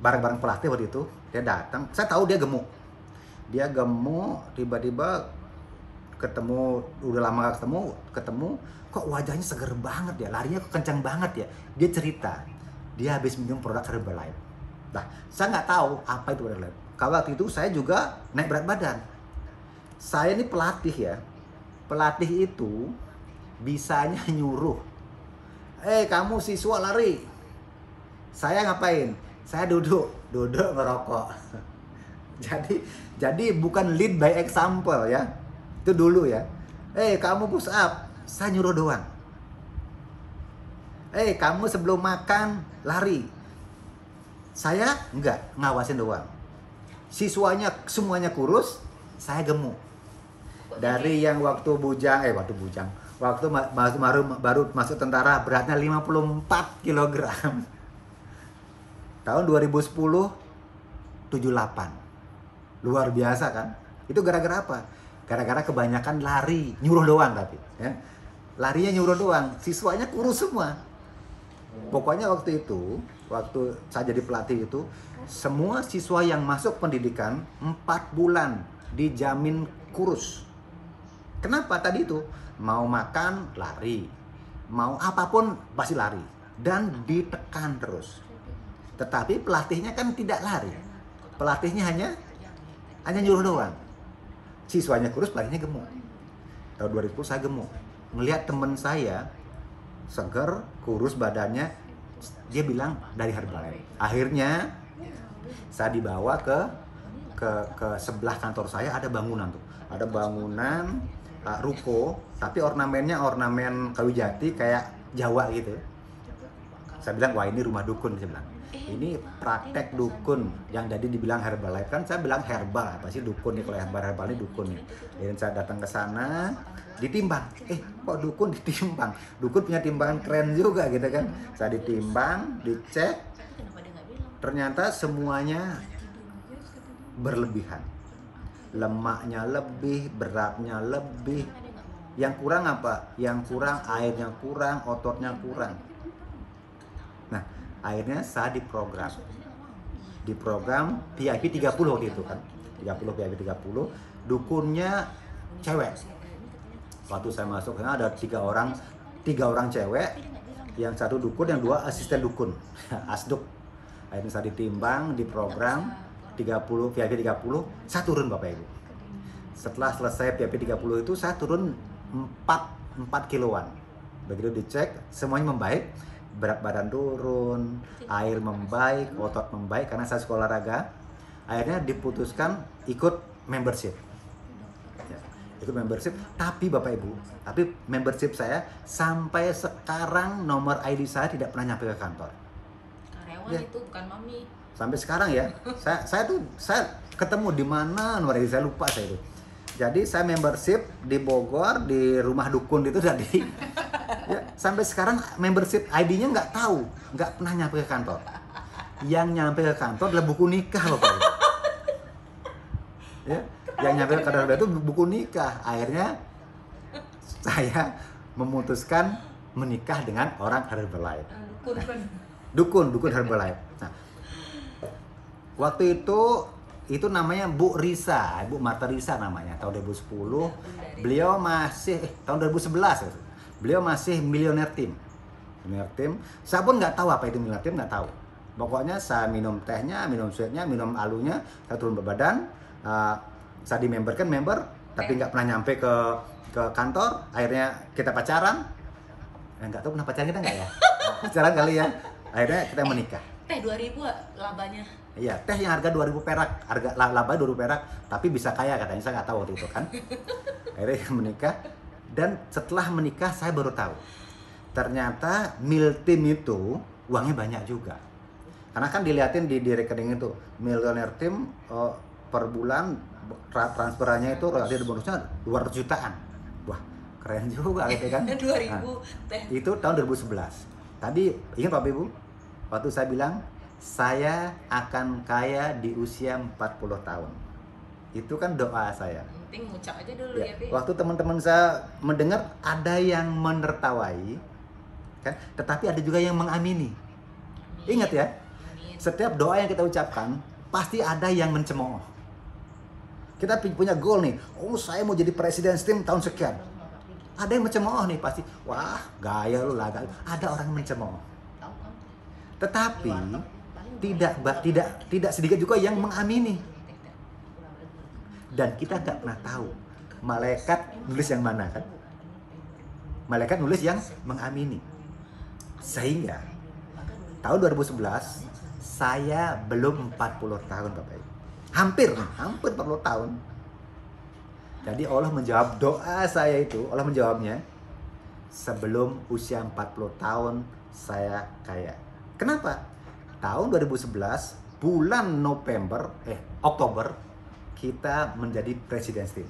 bareng-bareng pelatih waktu itu, dia datang. Saya tahu dia gemuk, tiba-tiba ketemu, udah lama gak ketemu, kok wajahnya seger banget ya, larinya kok kencang banget ya. Dia cerita, dia habis minum produk Herbalife. Nah, saya nggak tahu apa itu Herbalife. Kalau waktu itu saya juga naik berat badan. Saya ini pelatih ya. Pelatih itu bisanya nyuruh, kamu siswa lari. Saya ngapain? Saya duduk ngerokok. Jadi bukan lead by example ya. Itu dulu ya. Kamu push up. Saya nyuruh doang. Kamu sebelum makan lari. Saya enggak, ngawasin doang. Siswanya semuanya kurus, saya gemuk. Dari yang waktu baru masuk tentara beratnya 54 kg. Tahun 2010 78. Luar biasa kan? Itu gara-gara apa? Gara-gara kebanyakan lari, nyuruh doang tapi ya. Larinya nyuruh doang, siswanya kurus semua. Pokoknya waktu saya jadi pelatih itu, semua siswa yang masuk pendidikan 4 bulan dijamin kurus. Kenapa tadi itu? Mau makan, lari. Mau apapun, pasti lari. Dan ditekan terus. Tetapi pelatihnya kan tidak lari. Pelatihnya hanya nyuruh doang. Siswanya kurus, pelatihnya gemuk. Tahun 2010 saya gemuk. Ngelihat teman saya, seger, kurus badannya, dia bilang dari Herbalife. Akhirnya saya dibawa ke sebelah kantor saya, ada bangunan tuh. Ada bangunan ruko, tapi ornamen kayu jati kayak Jawa gitu. Saya bilang, wah ini rumah dukun. Saya bilang, ini praktek dukun yang jadi dibilang Herbalife. Kan saya bilang herbal, apa sih dukun nih, kalau herbal ini dukun nih. Dan saya datang ke sana, ditimbang. Kok dukun ditimbang? Dukun punya timbangan keren juga gitu kan. Saya ditimbang, dicek. Ternyata semuanya berlebihan. Lemaknya lebih, beratnya lebih. Yang kurang apa? Yang kurang airnya kurang, ototnya kurang. Nah, akhirnya saya diprogram VIP 30 waktu itu kan. VIP 30, dukunnya cewek. Waktu saya masuk sana ada 3 orang cewek, yang 1 dukun, yang 2 asisten dukun. Asduk. Akhirnya saya ditimbang, diprogram VIP 30, saya turun Bapak Ibu. Setelah selesai VIP 30 itu saya turun 4 kiloan. Begitu dicek, semuanya membaik. Berat badan turun, air membaik, otot membaik karena saya sekolah olahraga. Akhirnya diputuskan ikut membership. Itu membership, tapi Bapak Ibu, tapi membership saya sampai sekarang nomor ID saya tidak pernah nyampe ke kantor.
Karyawan
Ya.
itu bukan mami.
Sampai sekarang ya, saya ketemu di mana nomor ID saya lupa saya itu. Jadi saya membership di Bogor di rumah dukun itu tadi. Ya, sampai sekarang membership ID-nya nggak tahu, nggak pernah nyampe ke kantor. Yang nyampe ke kantor adalah buku nikah Bapak Ibu. Ya, yang nyampe ke kantor itu buku nikah. Akhirnya saya memutuskan menikah dengan orang Herbalife. Dukun Herbalife. Nah, waktu itu namanya Bu Risa, Bu Marta Risa namanya, tahun 2010. Beliau masih tahun 2011 ya. Beliau masih Millionaire Team. Millionaire Team. Saya pun nggak tahu apa itu Millionaire Team, nggak tahu. Pokoknya saya minum tehnya, minum sweetnya, minum alunya, saya turun berat badan. Saya member, tapi nggak pernah nyampe ke kantor. Akhirnya kita pacaran. Nggak tahu pernah pacaran kita nggak ya? Pacaran kali ya. Akhirnya kita menikah.
Teh 2000 labanya.
Iya, teh yang harga 2000 perak, harga laba 2000 perak, tapi bisa kaya katanya, saya nggak tahu waktu itu kan. Akhirnya menikah, dan setelah menikah saya baru tahu, ternyata Mil Team itu uangnya banyak juga. Karena kan dilihatin di rekening itu, Millionaire Team per bulan transferannya itu royalti bonusnya 200 jutaan. Wah, keren juga gitu kan.
2000
Nah,
teh.
itu tahun 2011. Tadi ingat Bapak Ibu, waktu saya bilang saya akan kaya di usia 40 tahun. Itu kan doa saya.
Penting ngucap aja dulu
Ya,
ya, Pi.
waktu teman-teman saya mendengar, ada yang menertawai, kan? Tetapi ada juga yang mengamini.
Amin.
Ingat ya,
Amin.
setiap doa yang kita ucapkan pasti ada yang mencemooh. Kita punya goal nih, oh saya mau jadi presiden tim tahun sekian. Ada yang mencemooh nih pasti, wah gaya lu lah. Ada orang yang mencemooh. Tetapi tidak sedikit juga yang mengamini. Dan kita nggak pernah tahu malaikat nulis yang mana kan? Malaikat nulis yang mengamini. Sehingga tahun 2011 saya belum 40 tahun Bapak Ibu. Hampir 40 tahun. Jadi Allah menjawab doa saya itu, Allah menjawabnya sebelum usia 40 tahun saya kaya. Kenapa? Tahun 2011 bulan Oktober kita menjadi presiden tim.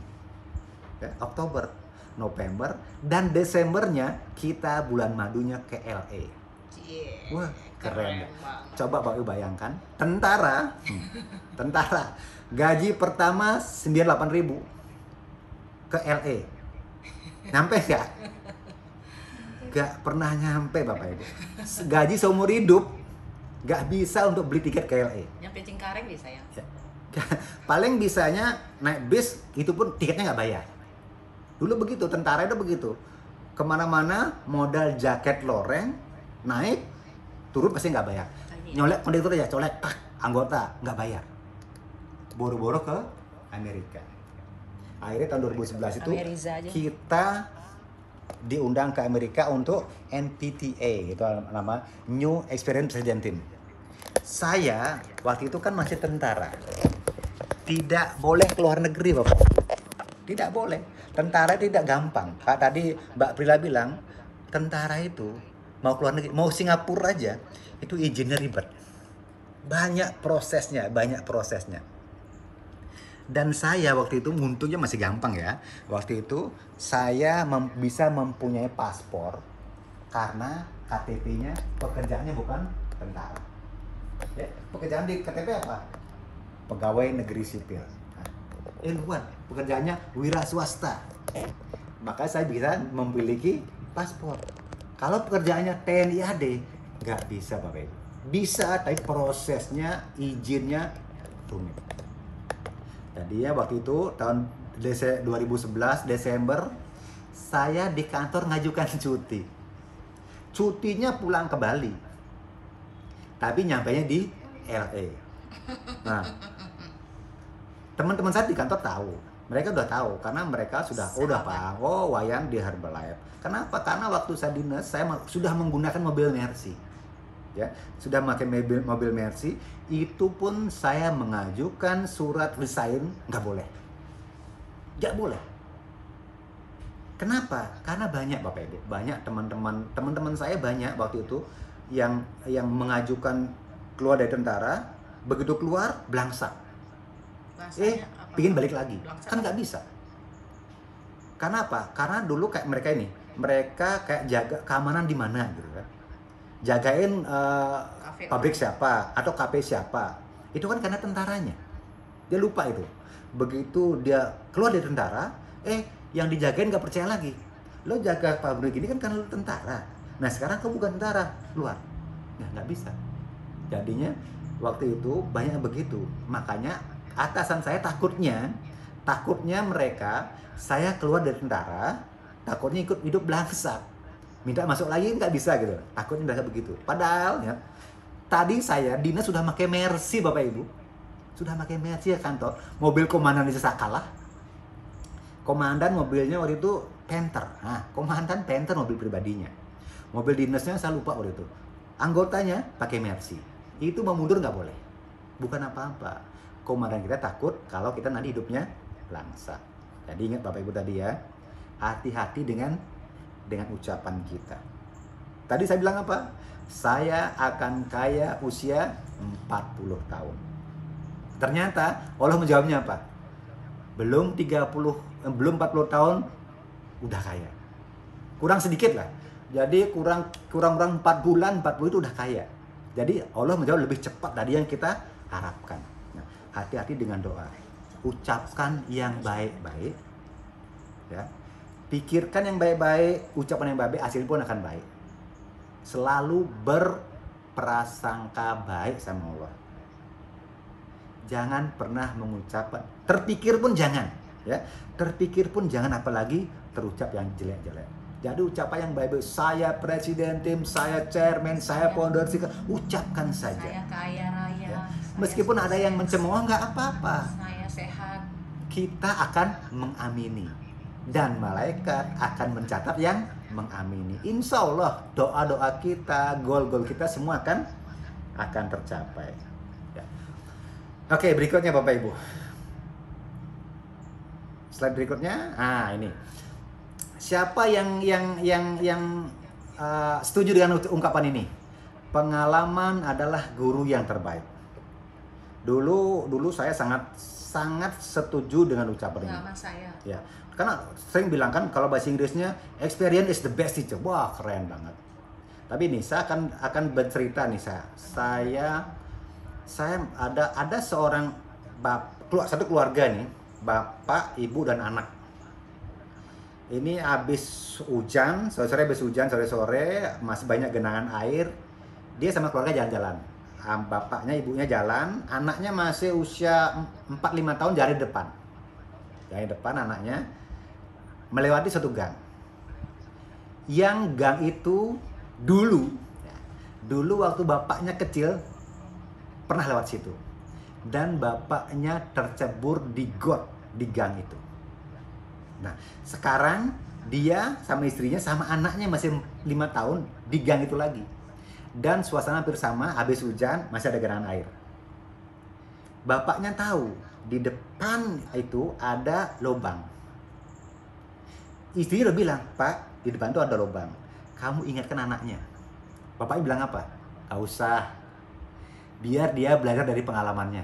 Ya, Oktober, November, dan Desembernya kita bulan madunya ke LA.
Cie,
Wah, keren.
banget.
Coba Bapak Ibu bayangkan, tentara gaji pertama 98.000 ke LA. Nyampe nggak? Nggak pernah nyampe Bapak Ibu. Gaji seumur hidup nggak bisa untuk beli tiket ke LA.
Nyampe Cengkareng bisa ya.
Ya. Paling bisanya naik bis, itu pun tiketnya nggak bayar. Dulu begitu, tentara itu begitu. Kemana-mana modal jaket loreng, naik, turun pasti nggak bayar. Nyolek kondektur aja, colek, tak, anggota, nggak bayar. Boro-boro ke Amerika. Akhirnya tahun 2011 itu
Ameriza aja.
kita diundang ke Amerika untuk NPTA, itu nama New Experience President Team. Saya waktu itu kan masih tentara. Tidak boleh keluar negeri, Bapak. Tidak boleh. Tentara tidak gampang. Kak tadi Mbak Prila bilang, tentara itu mau keluar negeri, mau Singapura aja, itu izinnya ribet. Banyak prosesnya. Dan saya waktu itu untungnya masih gampang ya. Waktu itu saya bisa mempunyai paspor karena KTP-nya pekerjaannya bukan tentara. Ya, pekerjaan di KTP apa? Pegawai negeri sipil. Luar, pekerjaannya wira swasta. Maka saya bisa memiliki paspor. Kalau pekerjaannya TNI AD, nggak bisa Bapak Ibu. Bisa, tapi prosesnya, izinnya rumit. Jadi ya waktu itu tahun 2011 Desember, saya di kantor ngajukan cuti. Cutinya pulang ke Bali. Tapi nyampainya di LA. Nah, teman-teman saya di kantor tahu. Mereka udah tahu karena mereka sudah Pak, Wayan di Herbalife. Kenapa? Karena waktu saya dinas saya sudah menggunakan mobil Mercy. Ya, sudah pakai mobil Mercy, itu pun saya mengajukan surat resign, nggak boleh. Kenapa? Karena banyak Bapak Ibu, banyak teman-teman saya banyak waktu itu yang mengajukan keluar dari tentara, begitu keluar belangsak.
Bahasanya apa?
Pingin balik lagi.
Belangsak.
Kan nggak bisa. Karena apa? Karena dulu kayak mereka kayak jaga keamanan di mana gitu kan. Jagain
Kafe
pabrik
orang.
siapa atau kafe siapa. Itu kan karena tentaranya. Dia lupa itu. Begitu dia keluar dari tentara, yang dijagain nggak percaya lagi. Lo jaga pabrik ini kan karena lo tentara. Nah sekarang kamu bukan tentara, keluar. Ya nggak bisa. Jadinya waktu itu banyak begitu. Makanya atasan saya takutnya mereka, saya keluar dari tentara, takutnya ikut hidup belangsak. Minta masuk lagi nggak bisa gitu. Takutnya mereka begitu. Padahal ya, tadi saya dinas sudah pakai Mercy Bapak Ibu. Sudah pakai Mercy ya kantor. Mobil komandan di kalah. Komandan mobilnya waktu itu Panther. Nah, komandan Panther mobil pribadinya. Mobil dinasnya saya lupa waktu itu. Anggotanya pakai Mercy. Itu mau mundur nggak boleh. Bukan apa-apa. Komandan kita takut kalau kita nanti hidupnya langsa. Jadi ingat Bapak Ibu tadi ya, hati-hati dengan ucapan kita. Tadi saya bilang apa? Saya akan kaya usia 40 tahun. Ternyata Allah menjawabnya apa? Belum 40 tahun udah kaya. Kurang sedikit lah. Jadi kurang 4 bulan 40 itu udah kaya. Jadi Allah menjawab lebih cepat dari yang kita harapkan. Nah, hati-hati dengan doa. Ucapkan yang baik-baik. Ya. Pikirkan yang baik-baik, ucapan yang baik-baik, hasil pun akan baik. Selalu berprasangka baik sama Allah. Jangan pernah mengucapkan, terpikir pun jangan, ya. Terpikir pun jangan, apalagi terucap yang jelek-jelek. Jadi ucapan yang baik-baik, saya presiden tim, saya chairman, saya founder, ucapkan saja.
Saya kaya raya.
Ya.
Saya
Meskipun ada yang
sukses,
mencemooh, nggak apa-apa.
Saya sehat.
Kita akan mengamini. Dan malaikat akan mencatat yang mengamini. Insya Allah doa-doa kita, goal-goal kita semua akan tercapai. Ya. Oke, berikutnya Bapak Ibu. Slide berikutnya, ini. Siapa yang setuju dengan ungkapan ini? Pengalaman adalah guru yang terbaik. Dulu saya sangat setuju dengan ucapan ini.
Pengalaman saya.
Ya, karena sering bilang kan kalau bahasa Inggrisnya experience is the best teacher. Wah, keren banget. Tapi nih saya akan bercerita nih saya ada seorang satu keluarga nih, bapak, ibu dan anak. Ini habis hujan, sore-sore masih banyak genangan air. Dia sama keluarga jalan-jalan. Bapaknya, ibunya jalan, anaknya masih usia 4-5 tahun dari depan. Dari depan anaknya melewati satu gang. Yang gang itu dulu waktu bapaknya kecil pernah lewat situ. Dan bapaknya tercebur di got di gang itu. Nah, sekarang dia sama istrinya sama anaknya masih 5 tahun di gang itu lagi. Dan suasana hampir sama, habis hujan masih ada genangan air. Bapaknya tahu di depan itu ada lubang. Istrinya udah bilang, Pak, di depan itu ada lubang. Kamu ingatkan anaknya. Bapaknya bilang apa? Gak usah. Biar dia belajar dari pengalamannya.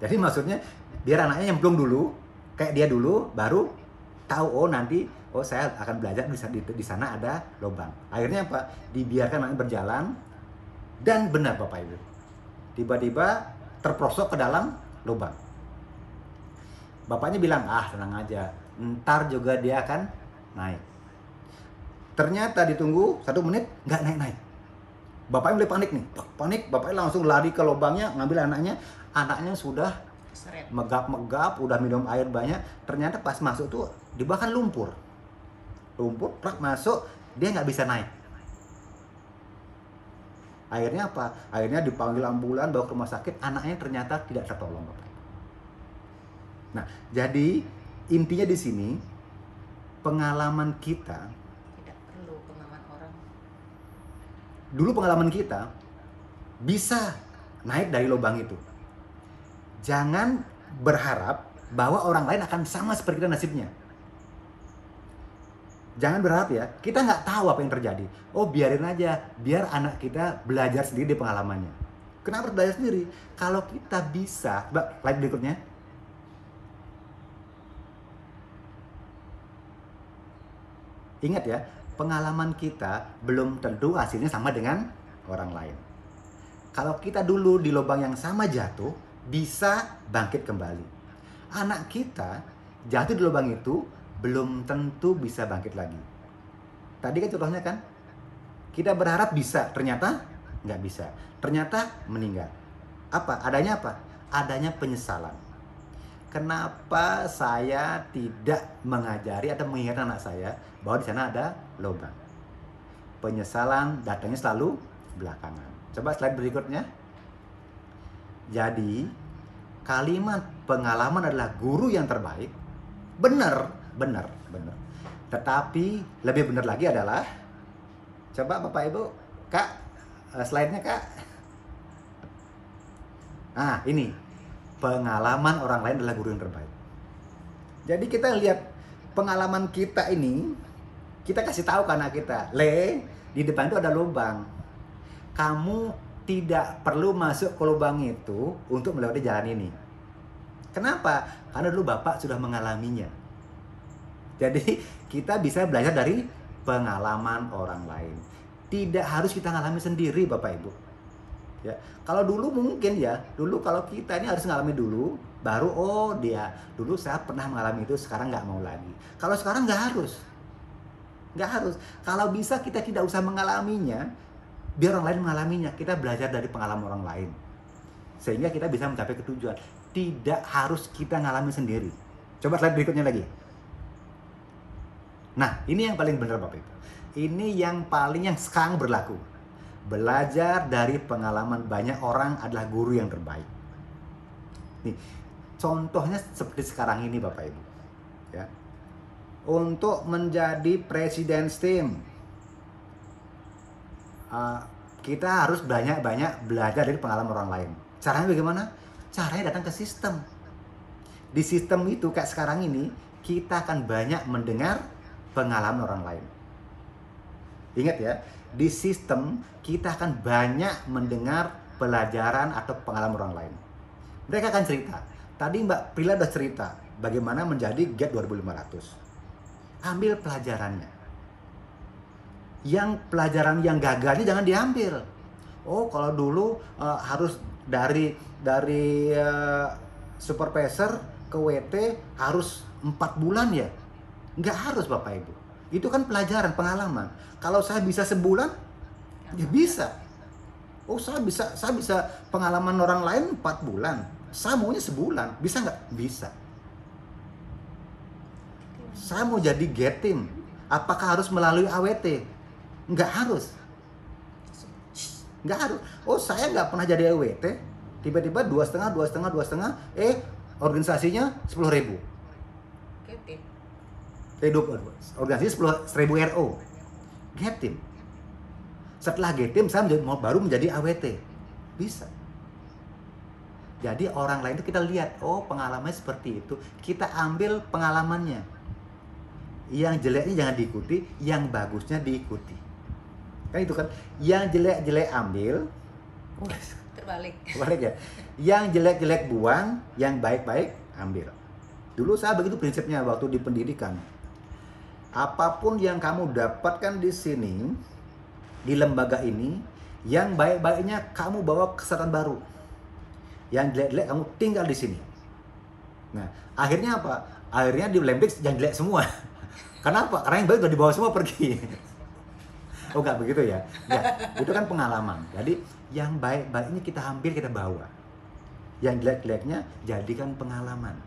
Jadi maksudnya biar anaknya nyemplung dulu, kayak dia dulu, baru tahu nanti saya akan belajar di sana ada lubang. Akhirnya apa? Dibiarkan anaknya berjalan dan benar Bapak Ibu. Tiba-tiba terprosok ke dalam lubang. Bapaknya bilang, tenang aja, ntar juga dia akan naik. Ternyata ditunggu 1 menit nggak naik-naik. Bapaknya mulai panik nih, bapaknya langsung lari ke lubangnya, ngambil anaknya sudah megap-megap, udah minum air banyak. Ternyata pas masuk tuh di bawah kan lumpur, prak masuk, dia nggak bisa naik. Akhirnya apa? Akhirnya dipanggil ambulan, bawa ke rumah sakit, anaknya ternyata tidak tertolong, Bapak. Nah, jadi intinya di sini pengalaman kita,
tidak perlu pengalaman orang.
Dulu pengalaman kita bisa naik dari lubang itu. Jangan berharap bahwa orang lain akan sama seperti kita nasibnya. Jangan berharap ya, kita nggak tahu apa yang terjadi. Oh biarin aja, biar anak kita belajar sendiri di pengalamannya. Kenapa harus belajar sendiri? Kalau kita bisa, slide berikutnya. Ingat ya, pengalaman kita belum tentu hasilnya sama dengan orang lain. Kalau kita dulu di lubang yang sama jatuh, bisa bangkit kembali. Anak kita jatuh di lubang itu, belum tentu bisa bangkit lagi. Tadi kan contohnya kan, kita berharap bisa, ternyata nggak bisa. Ternyata meninggal. Adanya apa? Adanya penyesalan. Kenapa saya tidak mengajari atau mengingatkan anak saya bahwa di sana ada lubang? Penyesalan datangnya selalu belakangan. Coba slide berikutnya. Jadi, kalimat pengalaman adalah guru yang terbaik. Benar. Tetapi lebih benar lagi adalah, coba Bapak Ibu, Kak, slide-nya Kak. Nah, ini pengalaman orang lain adalah guru yang terbaik. Jadi kita lihat pengalaman kita ini, kita kasih tahu ke anak kita, di depan itu ada lubang. Kamu tidak perlu masuk ke lubang itu untuk melewati jalan ini. Kenapa? Karena dulu Bapak sudah mengalaminya. Jadi kita bisa belajar dari pengalaman orang lain. Tidak harus kita ngalami sendiri Bapak Ibu. Ya, kalau dulu mungkin ya, dulu kalau kita ini harus ngalami dulu, baru dulu saya pernah mengalami itu, sekarang nggak mau lagi. Kalau sekarang nggak harus. Kalau bisa kita tidak usah mengalaminya, biar orang lain mengalaminya. Kita belajar dari pengalaman orang lain, sehingga kita bisa mencapai tujuan. Tidak harus kita ngalami sendiri. Coba slide berikutnya lagi. Nah, ini yang paling benar Bapak Ibu. Ini yang sekarang berlaku. Belajar dari pengalaman banyak orang adalah guru yang terbaik. Nih, contohnya seperti sekarang ini Bapak Ibu. Ya. Untuk menjadi presiden team, kita harus banyak-banyak belajar dari pengalaman orang lain. Caranya bagaimana? Caranya datang ke sistem. Di sistem itu kayak sekarang ini, kita akan banyak mendengar pengalaman orang lain. Ingat ya, di sistem kita akan banyak mendengar pelajaran atau pengalaman orang lain. Mereka akan cerita. Tadi Mbak Prila udah cerita bagaimana menjadi GAT 2500. Ambil pelajarannya. Yang pelajaran yang gagalnya jangan diambil. Oh, kalau dulu harus dari supervisor ke WT harus 4 bulan ya? Nggak harus Bapak Ibu. Itu kan pelajaran, pengalaman. Kalau saya bisa sebulan, ya bisa. Oh, saya bisa pengalaman orang lain 4 bulan. Saya maunya sebulan. Bisa nggak? Bisa. Saya mau jadi GETIM. Apakah harus melalui AWT? Nggak harus. Oh, saya nggak pernah jadi AWT. Tiba-tiba 2,5. Organisasinya 10.000.
GETIM.
Organisasi 10.000 RO. GETIM. Setelah GETIM saya baru menjadi AWT. Bisa. Jadi orang lain itu kita lihat, oh pengalamannya seperti itu. Kita ambil pengalamannya. Yang jeleknya jangan diikuti, yang bagusnya diikuti. Kan itu kan. Yang jelek-jelek ambil. Terbalik ya. Yang jelek-jelek buang, yang baik-baik ambil. Dulu saya begitu prinsipnya waktu di pendidikan. Apapun yang kamu dapatkan di sini, di lembaga ini, yang baik-baiknya kamu bawa ke kesempatan baru. Yang jelek-jelek kamu tinggal di sini. Nah, akhirnya apa? Akhirnya di Olympics yang jelek semua. Kenapa? Karena yang baik udah dibawa semua pergi. Oh, enggak begitu ya? Ya, itu kan pengalaman. Jadi, yang baik-baiknya kita ambil, kita bawa. Yang jelek-jeleknya jadikan pengalaman.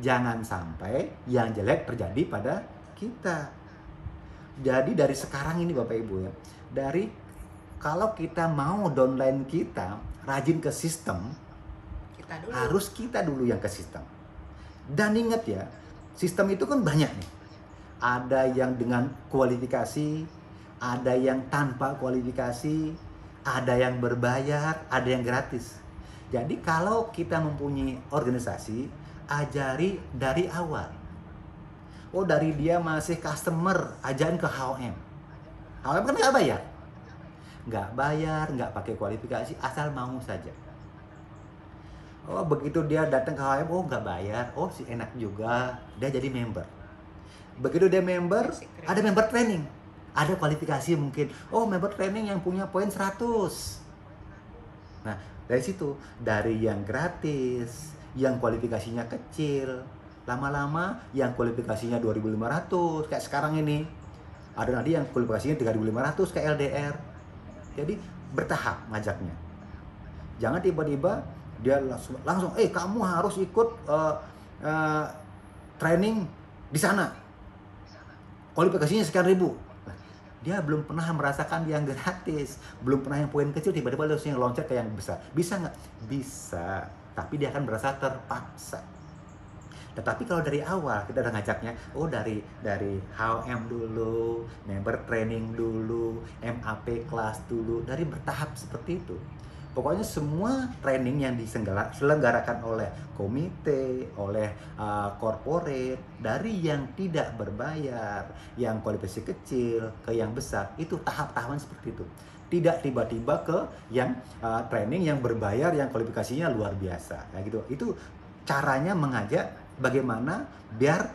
Jangan sampai yang jelek terjadi pada kita. Jadi dari sekarang ini Bapak Ibu ya, kalau kita mau downline kita rajin ke sistem, harus kita dulu yang ke sistem. Dan ingat ya, sistem itu kan banyak nih. Ada yang dengan kualifikasi, ada yang tanpa kualifikasi, ada yang berbayar, ada yang gratis. Jadi kalau kita mempunyai organisasi, ajari dari awal. Oh dari dia masih customer, ajain ke HOM. HOM kan nggak bayar. Nggak bayar, nggak pakai kualifikasi, asal mau saja. Oh begitu dia datang ke HOM, oh nggak bayar, oh si enak juga, dia jadi member. Begitu dia member, ada member training, ada kualifikasi mungkin. Oh member training yang punya poin 100. Nah dari situ, dari yang gratis, yang kualifikasinya kecil, lama-lama yang kualifikasinya 2.500 kayak sekarang ini, ada nanti yang kualifikasinya 3.500 kayak LDR. Jadi bertahap ngajaknya, jangan tiba-tiba dia langsung kamu harus ikut training di sana, kualifikasinya sekian ribu. Dia belum pernah merasakan yang gratis, belum pernah yang poin kecil, tiba-tiba langsung loncat ke yang besar. Bisa nggak? Bisa, tapi dia akan merasa terpaksa. Tetapi kalau dari awal kita udah ngajaknya, oh dari HOM dulu, member training dulu, MAP kelas dulu, dari bertahap seperti itu. Pokoknya semua training yang diselenggarakan oleh komite, oleh corporate, dari yang tidak berbayar, yang kualifikasi kecil ke yang besar, itu tahap-tahapan seperti itu. Tidak tiba-tiba ke yang training yang berbayar, yang kualifikasinya luar biasa, kayak gitu. Itu caranya mengajak bagaimana biar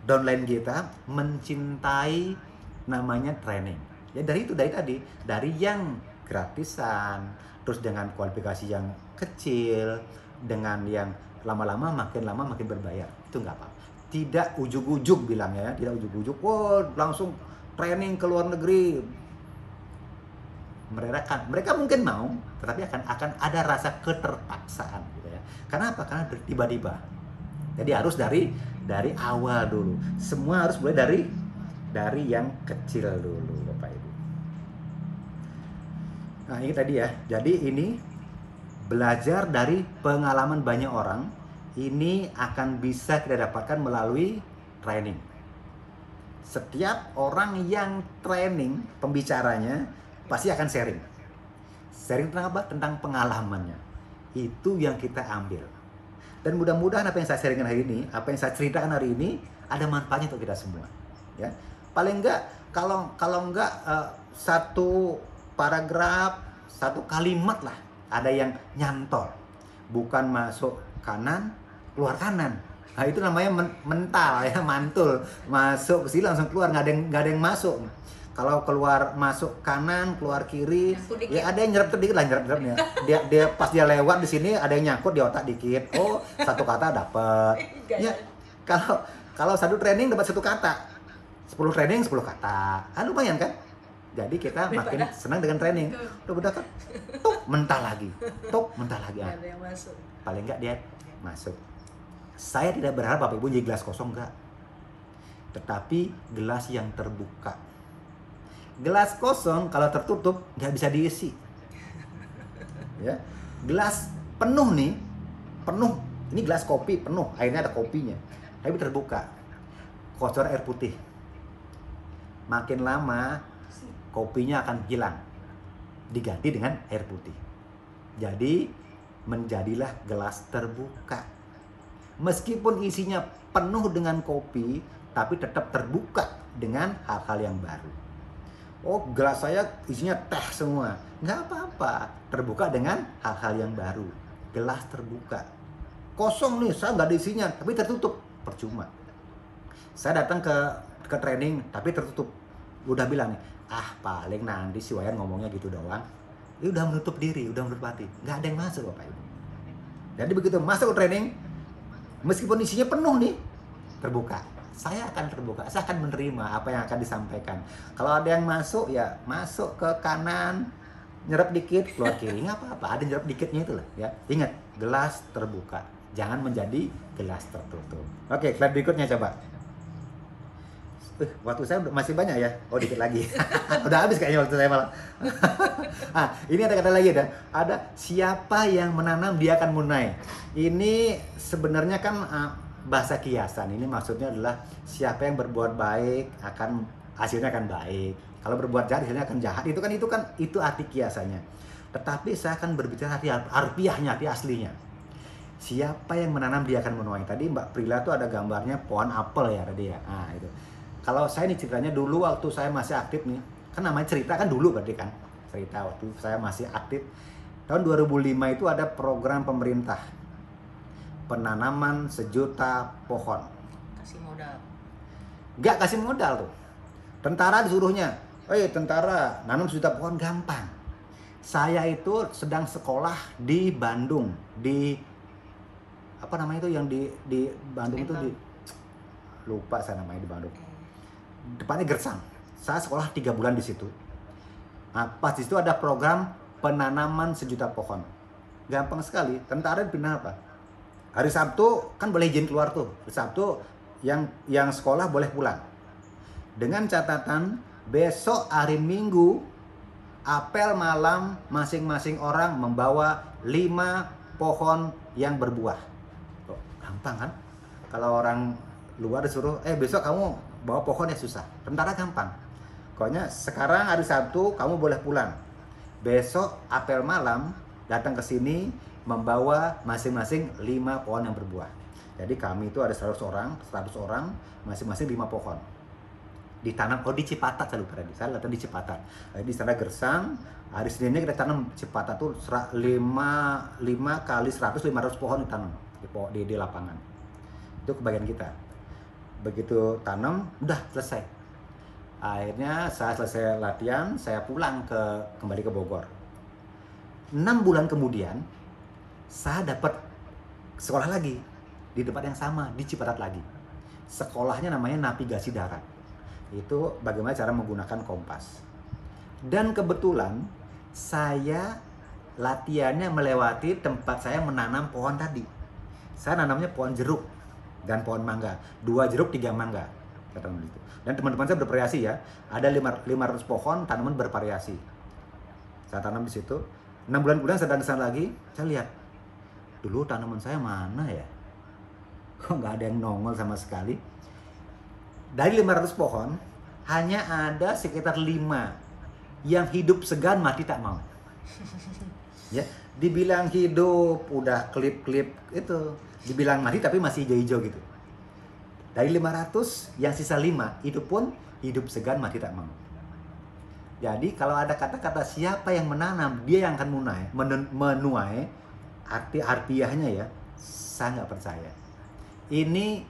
downline kita mencintai namanya training. Ya dari tadi, dari yang gratisan, terus dengan kualifikasi yang kecil, dengan yang lama makin berbayar, itu nggak apa-apa. Tidak ujuk-ujuk bilangnya, tidak ujuk-ujuk, langsung training ke luar negeri. Mereka mungkin mau, tetapi akan ada rasa keterpaksaan gitu ya. Kenapa? Karena tiba-tiba. Jadi harus dari awal dulu. Semua harus mulai dari yang kecil dulu, Bapak Ibu. Nah, ini tadi ya. Jadi ini belajar dari pengalaman banyak orang, ini akan bisa kita dapatkan melalui training. Setiap orang yang training, pembicaranya pasti akan sharing. Sharing tentang apa? Tentang pengalamannya. Itu yang kita ambil. Dan mudah-mudahan apa yang saya sharingkan hari ini, apa yang saya ceritakan hari ini, ada manfaatnya untuk kita semua. Ya, paling enggak kalau enggak satu paragraf, satu kalimat lah, ada yang nyantol, bukan masuk kanan keluar kanan. Nah itu namanya mental ya, mantul, masuk ke sini langsung keluar, nggak ada yang masuk. Kalau keluar masuk kanan, keluar kiri, ya ada yang nyerap sedikit lah, nyerapnya. Dia pas dia lewat di sini ada yang nyangkut di otak dikit. Oh, satu kata dapat. Ya, kalau satu training dapat satu kata, 10 training 10 kata, lumayan kan? Jadi kita makin senang dengan training. Udah kan, mental lagi.
Ada yang masuk.
Paling enggak dia masuk. Saya tidak berharap Bapak Ibu jadi gelas kosong, enggak. Tetapi gelas yang terbuka. Gelas kosong kalau tertutup nggak bisa diisi. Ya, gelas penuh nih, penuh. Ini gelas kopi penuh, airnya ada kopinya, tapi terbuka. Kosor air putih. Makin lama kopinya akan hilang, diganti dengan air putih. Jadi menjadilah gelas terbuka. Meskipun isinya penuh dengan kopi, tapi tetap terbuka dengan hal-hal yang baru. Oh, gelas saya isinya teh semua. Nggak apa-apa, terbuka dengan hal-hal yang baru. Gelas terbuka. Kosong nih, saya nggak ada isinya, tapi tertutup. Percuma. Saya datang ke training, tapi tertutup. Udah bilang nih, paling nanti si Wayan ngomongnya gitu doang. Dia udah menutup diri, udah menutup hati. Nggak ada yang masuk, Bapak Ibu. Jadi begitu masuk ke training, meskipun isinya penuh nih, terbuka. Saya akan terbuka, saya akan menerima apa yang akan disampaikan. Kalau ada yang masuk, ya masuk ke kanan, nyerap dikit, keluar kiri, nggak apa-apa. Ada nyerap dikitnya itu lah, ya. Ingat, gelas terbuka, jangan menjadi gelas tertutup. Oke, slide berikutnya coba. Waktu saya masih banyak ya. Oh, dikit lagi. Udah habis kayaknya waktu saya malah. Ini ada kata lagi ada siapa yang menanam dia akan menuai. Ini sebenarnya kan bahasa kiasan. Ini maksudnya adalah siapa yang berbuat baik akan hasilnya akan baik. Kalau berbuat jahat hasilnya akan jahat. Itu arti kiasannya. Tetapi saya akan berbicara arti harfiahnya, arti aslinya. Siapa yang menanam dia akan menuai. Tadi Mbak Prila tuh ada gambarnya pohon apel ya tadi ya. Nah, itu. Kalau saya nih ceritanya dulu waktu saya masih aktif nih, kan namanya cerita kan dulu berarti kan. Cerita waktu saya masih aktif. Tahun 2005 itu ada program pemerintah. Penanaman 1.000.000 pohon.
Kasih modal.
Nggak kasih modal tuh. Tentara disuruhnya, tentara nanam 1.000.000 pohon gampang. Saya itu sedang sekolah di Bandung, di apa namanya itu yang di Bandung itu lupa saya namanya di Bandung. Depannya Gersang. Saya sekolah 3 bulan di situ. Nah, pas di situ ada program penanaman 1.000.000 pohon. Gampang sekali. Tentara dipindah apa? Hari Sabtu kan boleh izin keluar tuh. Hari Sabtu yang sekolah boleh pulang. Dengan catatan besok hari Minggu apel malam masing-masing orang membawa 5 pohon yang berbuah. Gampang kan? Kalau orang luar disuruh, besok kamu bawa pohon ya susah. Tentara gampang. Pokoknya sekarang hari Sabtu kamu boleh pulang. Besok apel malam datang ke sini membawa masing-masing 5 pohon yang berbuah. Jadi kami itu ada 100 orang, masing-masing 5 pohon. Ditanam, di Cipatat saya lupa tadi. Saya lihat di Cipatat. Di sana Gersang, hari Seninnya kita tanam Cipatat tuh 5 kali 100, 500 pohon ditanam di lapangan. Itu kebagian kita. Begitu tanam, udah selesai. Akhirnya saya selesai latihan, saya pulang kembali ke Bogor. 6 bulan kemudian, saya dapat sekolah lagi di tempat yang sama, di Cipatat lagi. Sekolahnya namanya Navigasi Darat. Itu bagaimana cara menggunakan kompas. Dan kebetulan saya latihannya melewati tempat saya menanam pohon tadi. Saya nanamnya pohon jeruk dan pohon mangga. 2 jeruk, 3 mangga. Dan teman-teman saya bervariasi ya. Ada 500 pohon tanaman bervariasi. Saya tanam di situ. 6 bulan kemudian saya datang lagi, saya lihat. Dulu tanaman saya mana ya? Kok nggak ada yang nongol sama sekali? Dari 500 pohon, hanya ada sekitar 5 yang hidup segan mati tak mau. Ya, dibilang hidup, udah klip-klip itu. Dibilang mati tapi masih hijau-hijau gitu. Dari 500, yang sisa 5, itu pun hidup segan mati tak mau. Jadi kalau ada kata-kata siapa yang menanam, dia yang akan menuai, harfiahnya ya, saya nggak percaya. Ini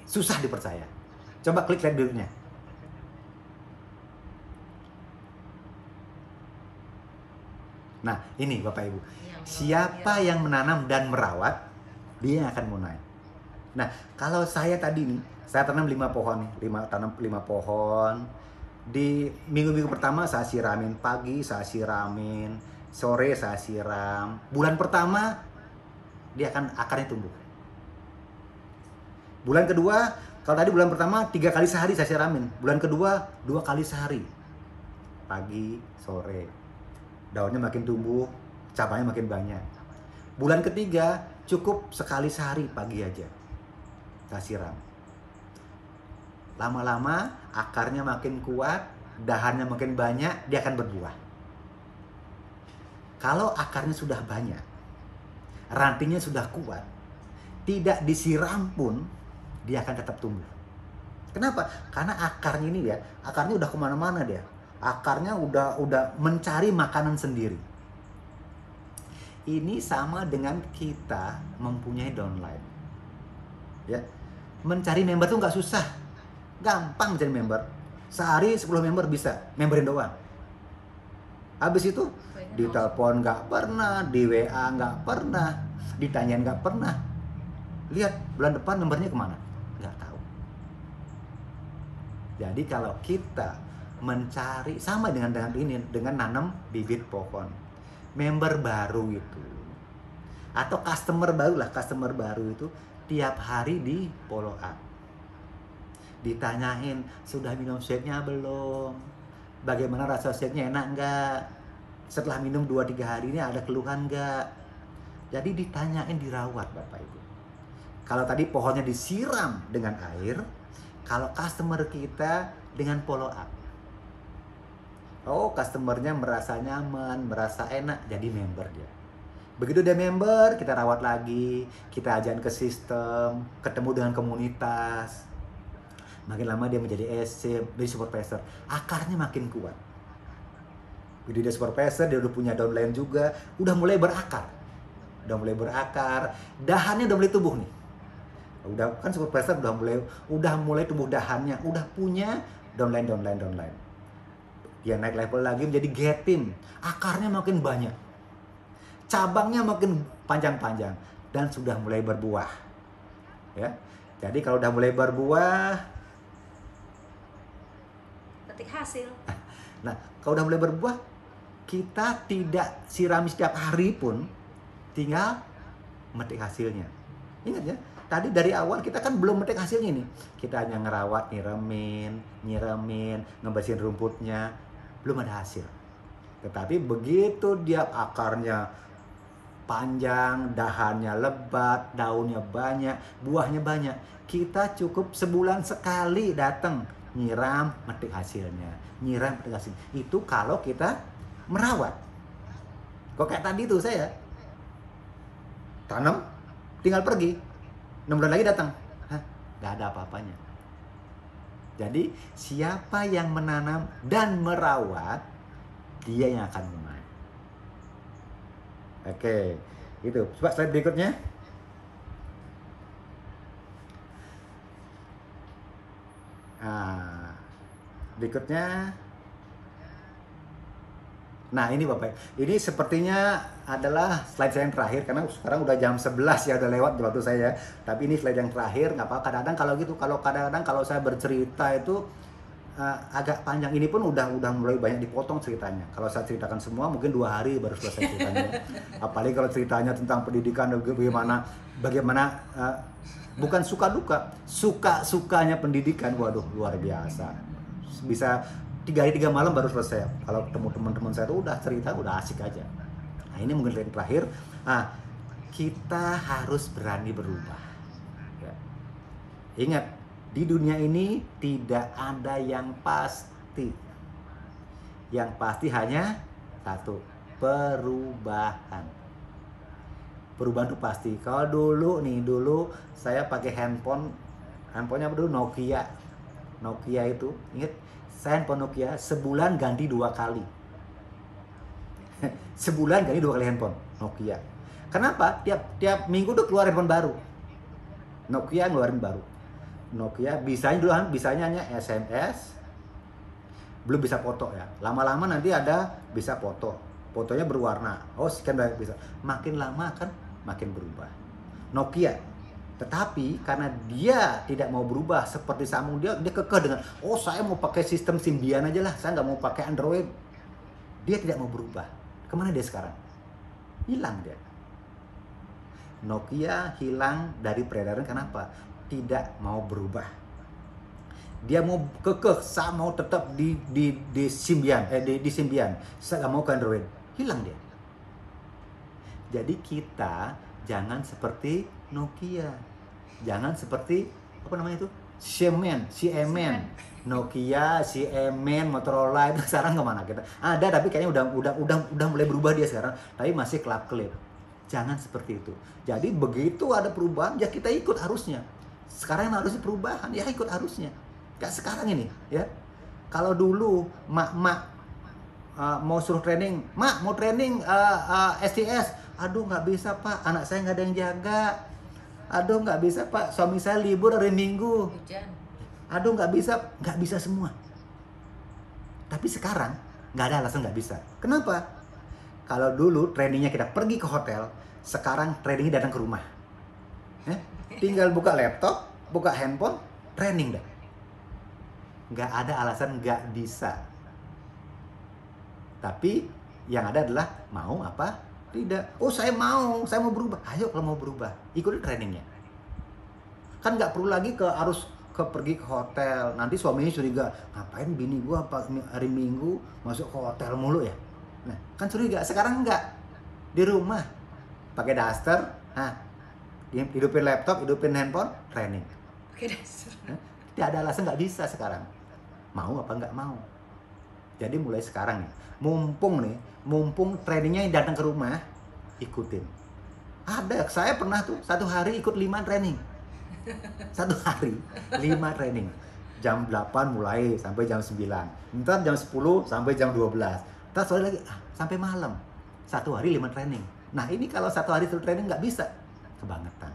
susah dipercaya. Coba klik lihat dulunya. Nah, ini Bapak Ibu. Siapa yang menanam dan merawat, dia yang akan menuai. Nah, kalau saya tadi nih, saya tanam 5 pohon, 5 pohon. Di minggu-minggu pertama saya siramin pagi, saya siramin sore, saya siram. Bulan pertama dia akan akarnya tumbuh. Bulan kedua, kalau tadi bulan pertama 3 kali sehari saya siramin. Bulan kedua 2 kali sehari. Pagi, sore. Daunnya makin tumbuh, cabangnya makin banyak. Bulan ketiga cukup sekali sehari, pagi aja. Saya siram. Lama-lama akarnya makin kuat, dahannya makin banyak, dia akan berbuah. Kalau akarnya sudah banyak, rantingnya sudah kuat, tidak disiram pun, dia akan tetap tumbuh. Kenapa? Karena akarnya ini ya, akarnya udah kemana-mana dia. Akarnya udah mencari makanan sendiri. Ini sama dengan kita mempunyai downline. Ya, mencari member tuh nggak susah. Gampang mencari member. Sehari 10 member bisa, memberin doang. Habis itu ditelepon nggak pernah, di WA nggak pernah, ditanyain nggak pernah. Lihat bulan depan membernya kemana? Nggak tahu. Jadi kalau kita mencari, sama dengan ini, dengan nanam bibit pohon, member baru itu atau customer baru itu tiap hari di follow up. Ditanyain, sudah minum shake-nya belum? Bagaimana rasa shake-nya, enak nggak? Setelah minum 2-3 hari ini ada keluhan nggak? Jadi ditanyain, dirawat Bapak Ibu. Kalau tadi pohonnya disiram dengan air, kalau customer kita dengan follow up. Oh, customernya merasa nyaman, merasa enak, jadi member dia. Begitu dia member, kita rawat lagi, kita ajarin ke sistem, ketemu dengan komunitas. Makin lama dia menjadi SC, menjadi supervisor. Akarnya makin kuat. Begitu dia supervisor, dia udah punya downline juga, udah mulai berakar. Dahannya udah mulai tumbuh nih. Udah kan supervisor udah mulai tumbuh dahannya, udah punya downline. Dia naik level lagi menjadi getin, akarnya makin banyak, cabangnya makin panjang dan sudah mulai berbuah. Ya, jadi kalau udah mulai berbuah,
petik hasil.
Nah, kalau udah mulai berbuah, kita tidak sirami setiap hari pun, tinggal metik hasilnya. Ingat ya, tadi dari awal kita kan belum metik hasilnya nih. Kita hanya ngerawat, nyiramin, ngebersihin rumputnya, belum ada hasil. Tetapi begitu dia akarnya panjang, dahannya lebat, daunnya banyak, buahnya banyak, kita cukup sebulan sekali datang nyiram, metik hasilnya. Itu kalau kita merawat. Kok kayak tadi tuh saya tanam, tinggal pergi, 6 bulan lagi datang, nggak ada apa-apanya. Jadi siapa yang menanam dan merawat, dia yang akan memanen. Oke, itu. Coba slide berikutnya. Berikutnya. Nah ini Bapak, ini sepertinya adalah slide saya yang terakhir, karena sekarang udah jam 11 ya, udah lewat waktu saya. Tapi ini slide yang terakhir, nggak apa-apa. Kadang-kadang kalau gitu, kadang-kadang kalau saya bercerita itu agak panjang. Ini pun udah mulai banyak dipotong ceritanya. Kalau saya ceritakan semua mungkin 2 hari baru selesai ceritanya. Apalagi kalau ceritanya tentang pendidikan, bagaimana bukan suka-sukanya pendidikan. Waduh, luar biasa. Bisa 3 hari 3 malam baru selesai. Kalau ketemu teman-teman saya itu udah cerita, udah asik aja. Nah ini mungkin yang terakhir. Kita harus berani berubah. Ya. Ingat, di dunia ini tidak ada yang pasti. Yang pasti hanya satu, perubahan. Perubahan itu pasti. Kalau dulu saya pakai handphonenya dulu Nokia itu, ingat? Saya handphone Nokia sebulan ganti 2 kali. Sebulan ganti 2 kali handphone Nokia. Kenapa? Tiap minggu tuh keluar handphone baru. Nokia ngeluarin baru. Nokia bisanya hanya SMS, belum bisa foto ya. Lama-lama nanti bisa foto. Fotonya berwarna. Oh, sekian banyak bisa. Makin lama kan makin berubah. Nokia. Tetapi karena dia tidak mau berubah seperti Samsung, dia kekeh dengan, saya mau pakai sistem Symbian aja lah, saya nggak mau pakai Android. Dia tidak mau berubah. Kemana dia sekarang? Hilang dia. Nokia hilang dari peredaran. Kenapa? Tidak mau berubah. Dia mau kekeh, saya mau tetap di Symbian, di Symbian. Saya nggak mau ke Android. Hilang dia. Jadi kita jangan seperti Nokia. Jangan seperti apa namanya itu? Siemens, Nokia, Siemens, Motorola itu sekarang kemana kita? Ada, tapi kayaknya udah mulai berubah dia sekarang. Tapi masih kelap-kelip. Jangan seperti itu. Jadi begitu ada perubahan, ya kita ikut arusnya. Sekarang harusnya perubahan, ya ikut arusnya. Kayak sekarang ini, ya. Kalau dulu mak mau suruh training, mau training STS, aduh nggak bisa Pak, anak saya nggak ada yang jaga. Aduh nggak bisa Pak, suami saya libur hari Minggu.
Hujan.
Aduh nggak bisa semua. Tapi sekarang nggak ada alasan nggak bisa. Kenapa? Kalau dulu trainingnya kita pergi ke hotel, sekarang trainingnya datang ke rumah. Tinggal buka laptop, buka handphone, training dah. Nggak ada alasan nggak bisa. Tapi yang ada adalah mau apa? Tidak. Saya mau berubah. Ayo kalau mau berubah, ikuti trainingnya. Kan nggak perlu lagi pergi ke hotel. Nanti suaminya curiga, ngapain bini gua hari Minggu masuk ke hotel mulu ya? Nah, kan curiga. Sekarang nggak. Di rumah, pakai daster, hidupin laptop, hidupin handphone, training.
Pakai daster.
Tidak ada alasan nggak bisa sekarang. Mau apa nggak mau. Jadi mulai sekarang nih, mumpung trainingnya yang datang ke rumah, ikutin. Ada, saya pernah tuh satu hari ikut 5 training. Satu hari 5 training. Jam 8 mulai sampai jam 9. Ntar jam 10 sampai jam 12. Ntar sore lagi sampai malam. Satu hari 5 training. Nah ini kalau satu hari satu training nggak bisa, kebangetan.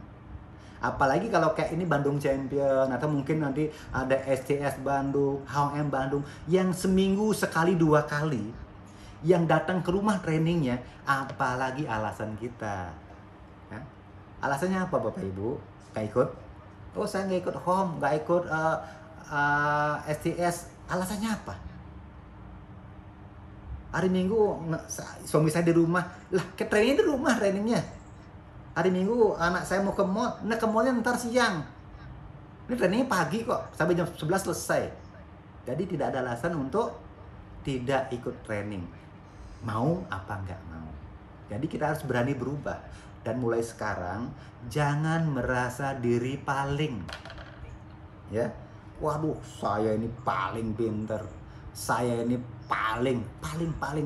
Apalagi kalau kayak ini Bandung Champion, atau mungkin nanti ada SCS Bandung, HOM Bandung, yang seminggu sekali 2 kali, yang datang ke rumah trainingnya, apalagi alasan kita. Ya? Alasannya apa Bapak Ibu? Gak ikut? Oh saya nggak ikut HOM, nggak ikut SCS. Alasannya apa? Hari Minggu suami saya di rumah, lah ke trainingnya di rumah trainingnya. Hari Minggu anak saya mau ke mall, nah ke mallnya ntar siang. Ini trainingnya pagi kok, sampai jam 11 selesai. Jadi tidak ada alasan untuk tidak ikut training. Mau apa nggak mau. Jadi kita harus berani berubah. Dan mulai sekarang, jangan merasa diri paling. Ya, waduh saya ini paling pinter. Saya ini paling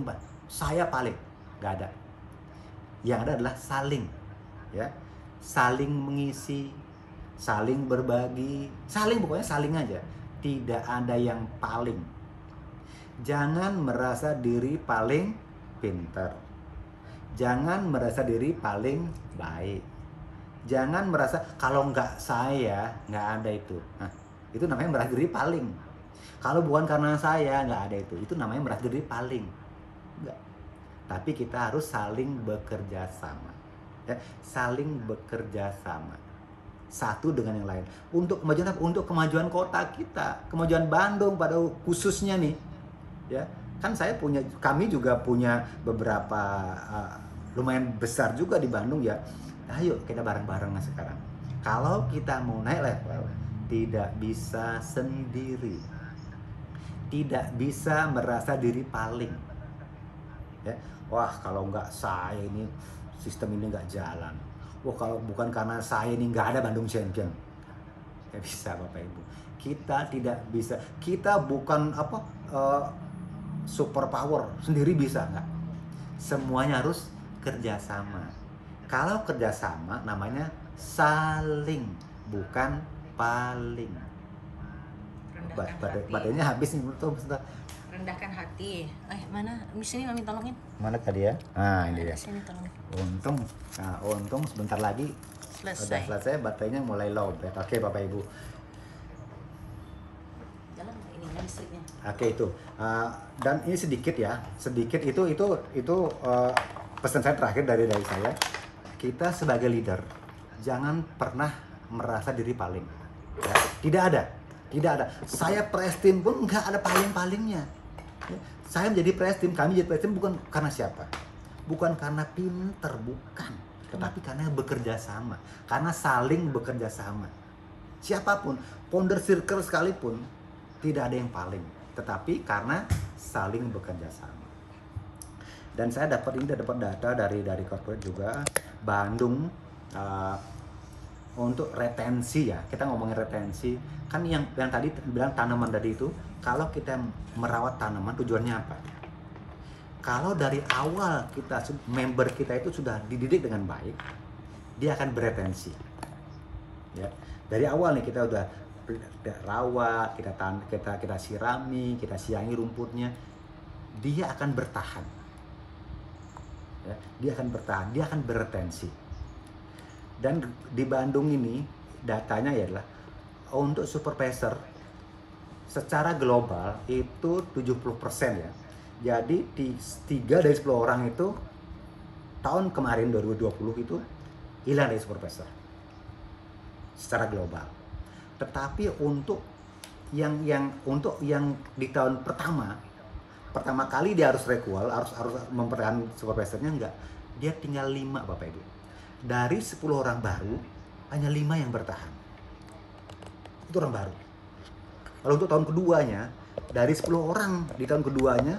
Pak. Saya paling. Nggak ada. Yang ada adalah saling. Ya, saling mengisi, saling berbagi, pokoknya saling aja. Tidak ada yang paling. Jangan merasa diri paling pintar. Jangan merasa diri paling baik. Jangan merasa kalau nggak saya nggak ada itu. Nah, itu namanya merasa diri paling. Kalau bukan karena saya nggak ada itu. Itu namanya merasa diri paling. Enggak. Tapi kita harus saling bekerja sama. Ya, saling bekerja sama satu dengan yang lain untuk kemajuan kota kita, kemajuan Bandung pada khususnya nih, ya kan kami juga punya beberapa lumayan besar juga di Bandung ya. Ayo kita bareng-bareng sekarang. Kalau kita mau naik level, tidak bisa sendiri, tidak bisa merasa diri paling. Ya, wah kalau nggak saya ini sistem ini nggak jalan. Wah kalau bukan karena saya ini nggak ada Bandung Champion. Nggak bisa Bapak Ibu. Kita tidak bisa. Kita bukan super power sendiri bisa nggak. Semuanya harus kerjasama. Kalau kerjasama namanya saling, bukan paling. Baterainya habis nih bentar.
Rendahkan hati. Mana? Di sini Mami tolongin.
Mana tadi ya? Nah, ini dia.
Sini tolongin.
Untung sebentar lagi udah selesai, baterainya mulai low. Oke, Bapak Ibu.
Jalan nggak ini listriknya?
Oke, itu. Dan ini sedikit ya. Sedikit itu pesan saya terakhir dari saya. Kita sebagai leader jangan pernah merasa diri paling. Ya, tidak ada. Saya prestim pun nggak ada paling-palingnya. Saya menjadi prestim, kami jadi prestim bukan karena siapa, bukan karena pinter, bukan, tetapi karena bekerja sama, karena saling bekerja sama. Siapapun, founder circle sekalipun, tidak ada yang paling, tetapi karena saling bekerja sama. Dan saya dapat data dari corporate juga, Bandung untuk retensi ya, kita ngomongin retensi, kan yang tadi bilang tanaman tadi itu, kalau kita merawat tanaman tujuannya apa? Kalau dari awal member kita itu sudah dididik dengan baik, dia akan beretensi. Ya, dari awal nih kita udah rawat, kita sirami, kita siangi rumputnya, dia akan bertahan. Ya, dia akan beretensi. Dan di Bandung ini datanya adalah untuk supervisor secara global itu 70% ya. Jadi 3 dari 10 orang itu tahun kemarin 2020 itu hilang dari supervisor secara global. Tetapi untuk yang di tahun pertama kali dia harus recall, harus mempertahankan supervisornya, enggak. Dia tinggal 5 Bapak Ibu. Dari 10 orang baru hanya 5 yang bertahan. Itu orang baru. Kalau untuk tahun keduanya, dari 10 orang di tahun keduanya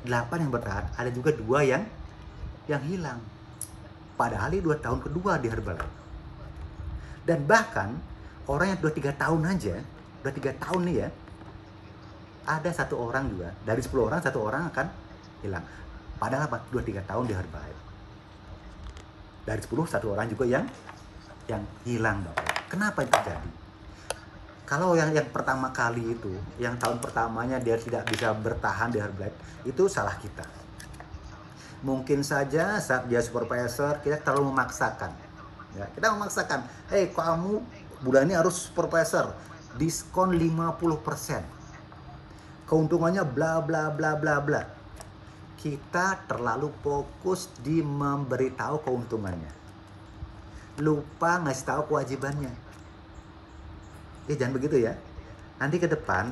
8 yang bertahan, ada juga 2 yang hilang. Padahal ini 2 tahun kedua di Herbalife. Dan bahkan orang yang 2-3 tahun aja, 2-3 tahun nih ya, ada 1 orang juga, dari 10 orang 1 orang akan hilang. Padahal apa? 2-3 tahun di Herbalife. Dari 10, 1 orang juga yang hilang, Bapak. Kenapa itu terjadi? Kalau yang pertama kali itu, yang tahun pertamanya dia tidak bisa bertahan di Herbalife, itu salah kita. Mungkin saja saat dia supervisor, kita terlalu memaksakan. Ya, kita memaksakan, kamu bulan ini harus supervisor, diskon 50%. Keuntungannya bla bla bla bla bla. Kita terlalu fokus di memberitahu keuntungannya. Lupa ngasih tahu kewajibannya. Jangan begitu ya. Nanti ke depan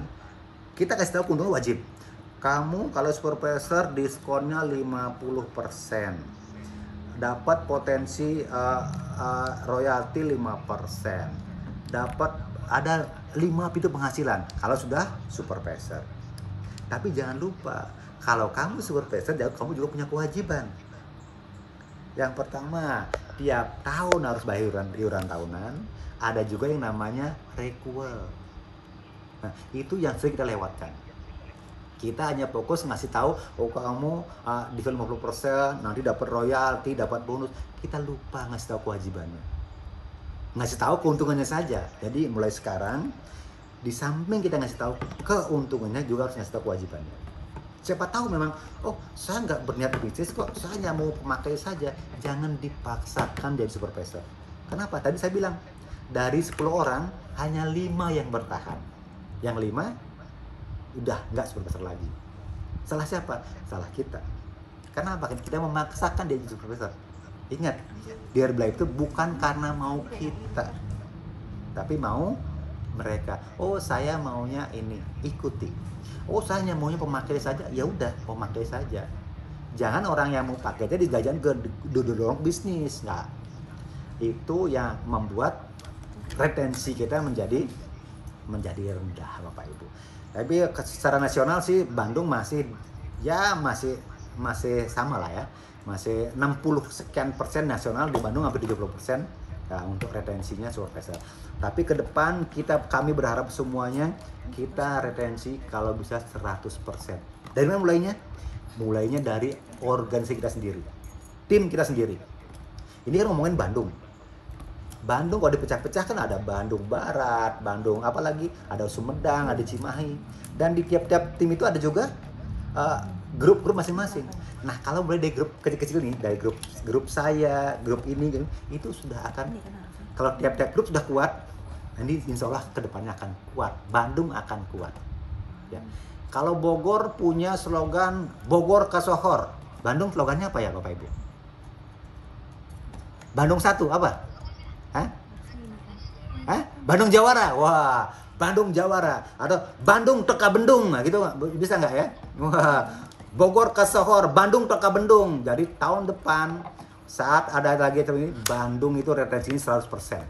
kita kasih tahu keuntungan wajib. Kamu kalau supervisor diskonnya 50%. Dapat potensi royalti 5%. Dapat ada 5 pintu penghasilan kalau sudah supervisor. Tapi jangan lupa, kalau kamu supervisor, kamu juga punya kewajiban. Yang pertama, tiap tahun harus bayar iuran tahunan. Ada juga yang namanya requel. Nah, itu yang sering kita lewatkan. Kita hanya fokus ngasih tahu, kamu diskon 50%, nanti dapat royalti, dapat bonus. Kita lupa ngasih tahu kewajibannya. Ngasih tahu keuntungannya saja. Jadi mulai sekarang, di samping kita ngasih tahu keuntungannya, juga harus ngasih tahu kewajibannya. Siapa tahu memang, saya nggak berniat bisnis kok, saya hanya mau pemakai saja. Jangan dipaksakan jadi supervisor. Kenapa? Tadi saya bilang, dari 10 orang, hanya 5 yang bertahan. Yang 5, udah nggak supervisor lagi. Salah siapa? Salah kita. Kenapa? Kita memaksakan dia jadi supervisor. Ingat, di Herbalife itu bukan karena mau kita, tapi mau mereka. Saya maunya ini, ikuti. Saya hanya maunya pemakai saja. Ya udah, pemakai saja. Jangan orang yang mau pakai aja digajan ke dorong bisnis. Nggak. Itu yang membuat retensi kita menjadi rendah, Bapak Ibu. Tapi secara nasional sih Bandung masih sama lah ya. Masih 60 sekian persen nasional, di Bandung hampir 70% ya, untuk retensinya supervisor. Tapi ke depan kami berharap semuanya kita retensi kalau bisa 100%. Dari mana mulainya? Mulainya dari organisasi kita sendiri. Tim kita sendiri. Ini kan ngomongin Bandung. Bandung kalau dipecah-pecah kan ada Bandung Barat, Bandung apalagi, ada Sumedang, ada Cimahi. Dan di tiap-tiap tim itu ada juga grup-grup masing-masing. Nah, kalau mulai dari grup kecil-kecil nih, dari grup saya, grup ini, itu sudah akan, kalau tiap-tiap grup sudah kuat, nanti insya Allah kedepannya akan kuat. Bandung akan kuat. Ya. Kalau Bogor punya slogan Bogor Kasohor, Bandung slogannya apa ya Bapak Ibu? Bandung satu apa? Bandung Jawara. Wah, Bandung Jawara. Atau Bandung Teka Bendung. Nah, gitu bisa nggak ya? Wah, Bogor Kasohor, Bandung Teka Bendung. Jadi tahun depan saat ada lagi ini, Bandung itu retensinya 100%.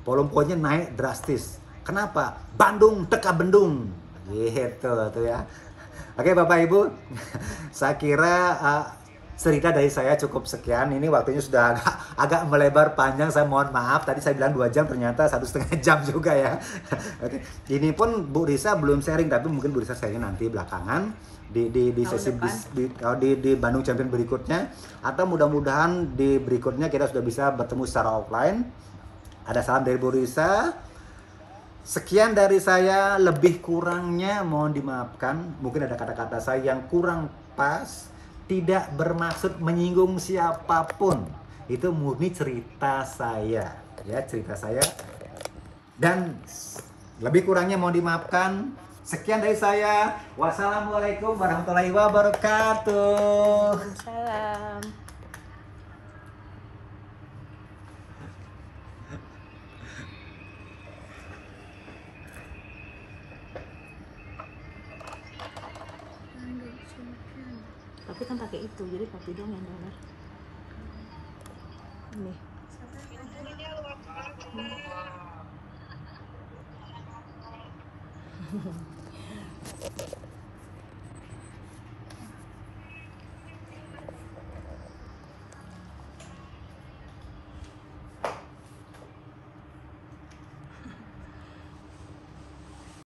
Volume poinnya naik drastis. Kenapa? Bandung Teka Bendung. Gitu tuh ya. Oke Bapak Ibu, saya kira cerita dari saya cukup sekian. Ini waktunya sudah agak melebar panjang, saya mohon maaf. Tadi saya bilang 2 jam, ternyata 1,5 jam juga ya. Oke. Ini pun Bu Risa belum sharing, tapi mungkin Bu Risa sharing nanti belakangan di sesi di Bandung Champion berikutnya, atau mudah-mudahan di berikutnya kita sudah bisa bertemu secara offline. Ada salam dari Bu Risa. Sekian dari saya, lebih kurangnya mohon dimaafkan. Mungkin ada kata-kata saya yang kurang pas. Tidak bermaksud menyinggung siapapun. Itu murni cerita saya. Ya, cerita saya. Dan lebih kurangnya mohon dimaafkan. Sekian dari saya. Wassalamualaikum warahmatullahi wabarakatuh.
Salam. Tapi kan pakai itu, jadi papi dong yang donor. Ini.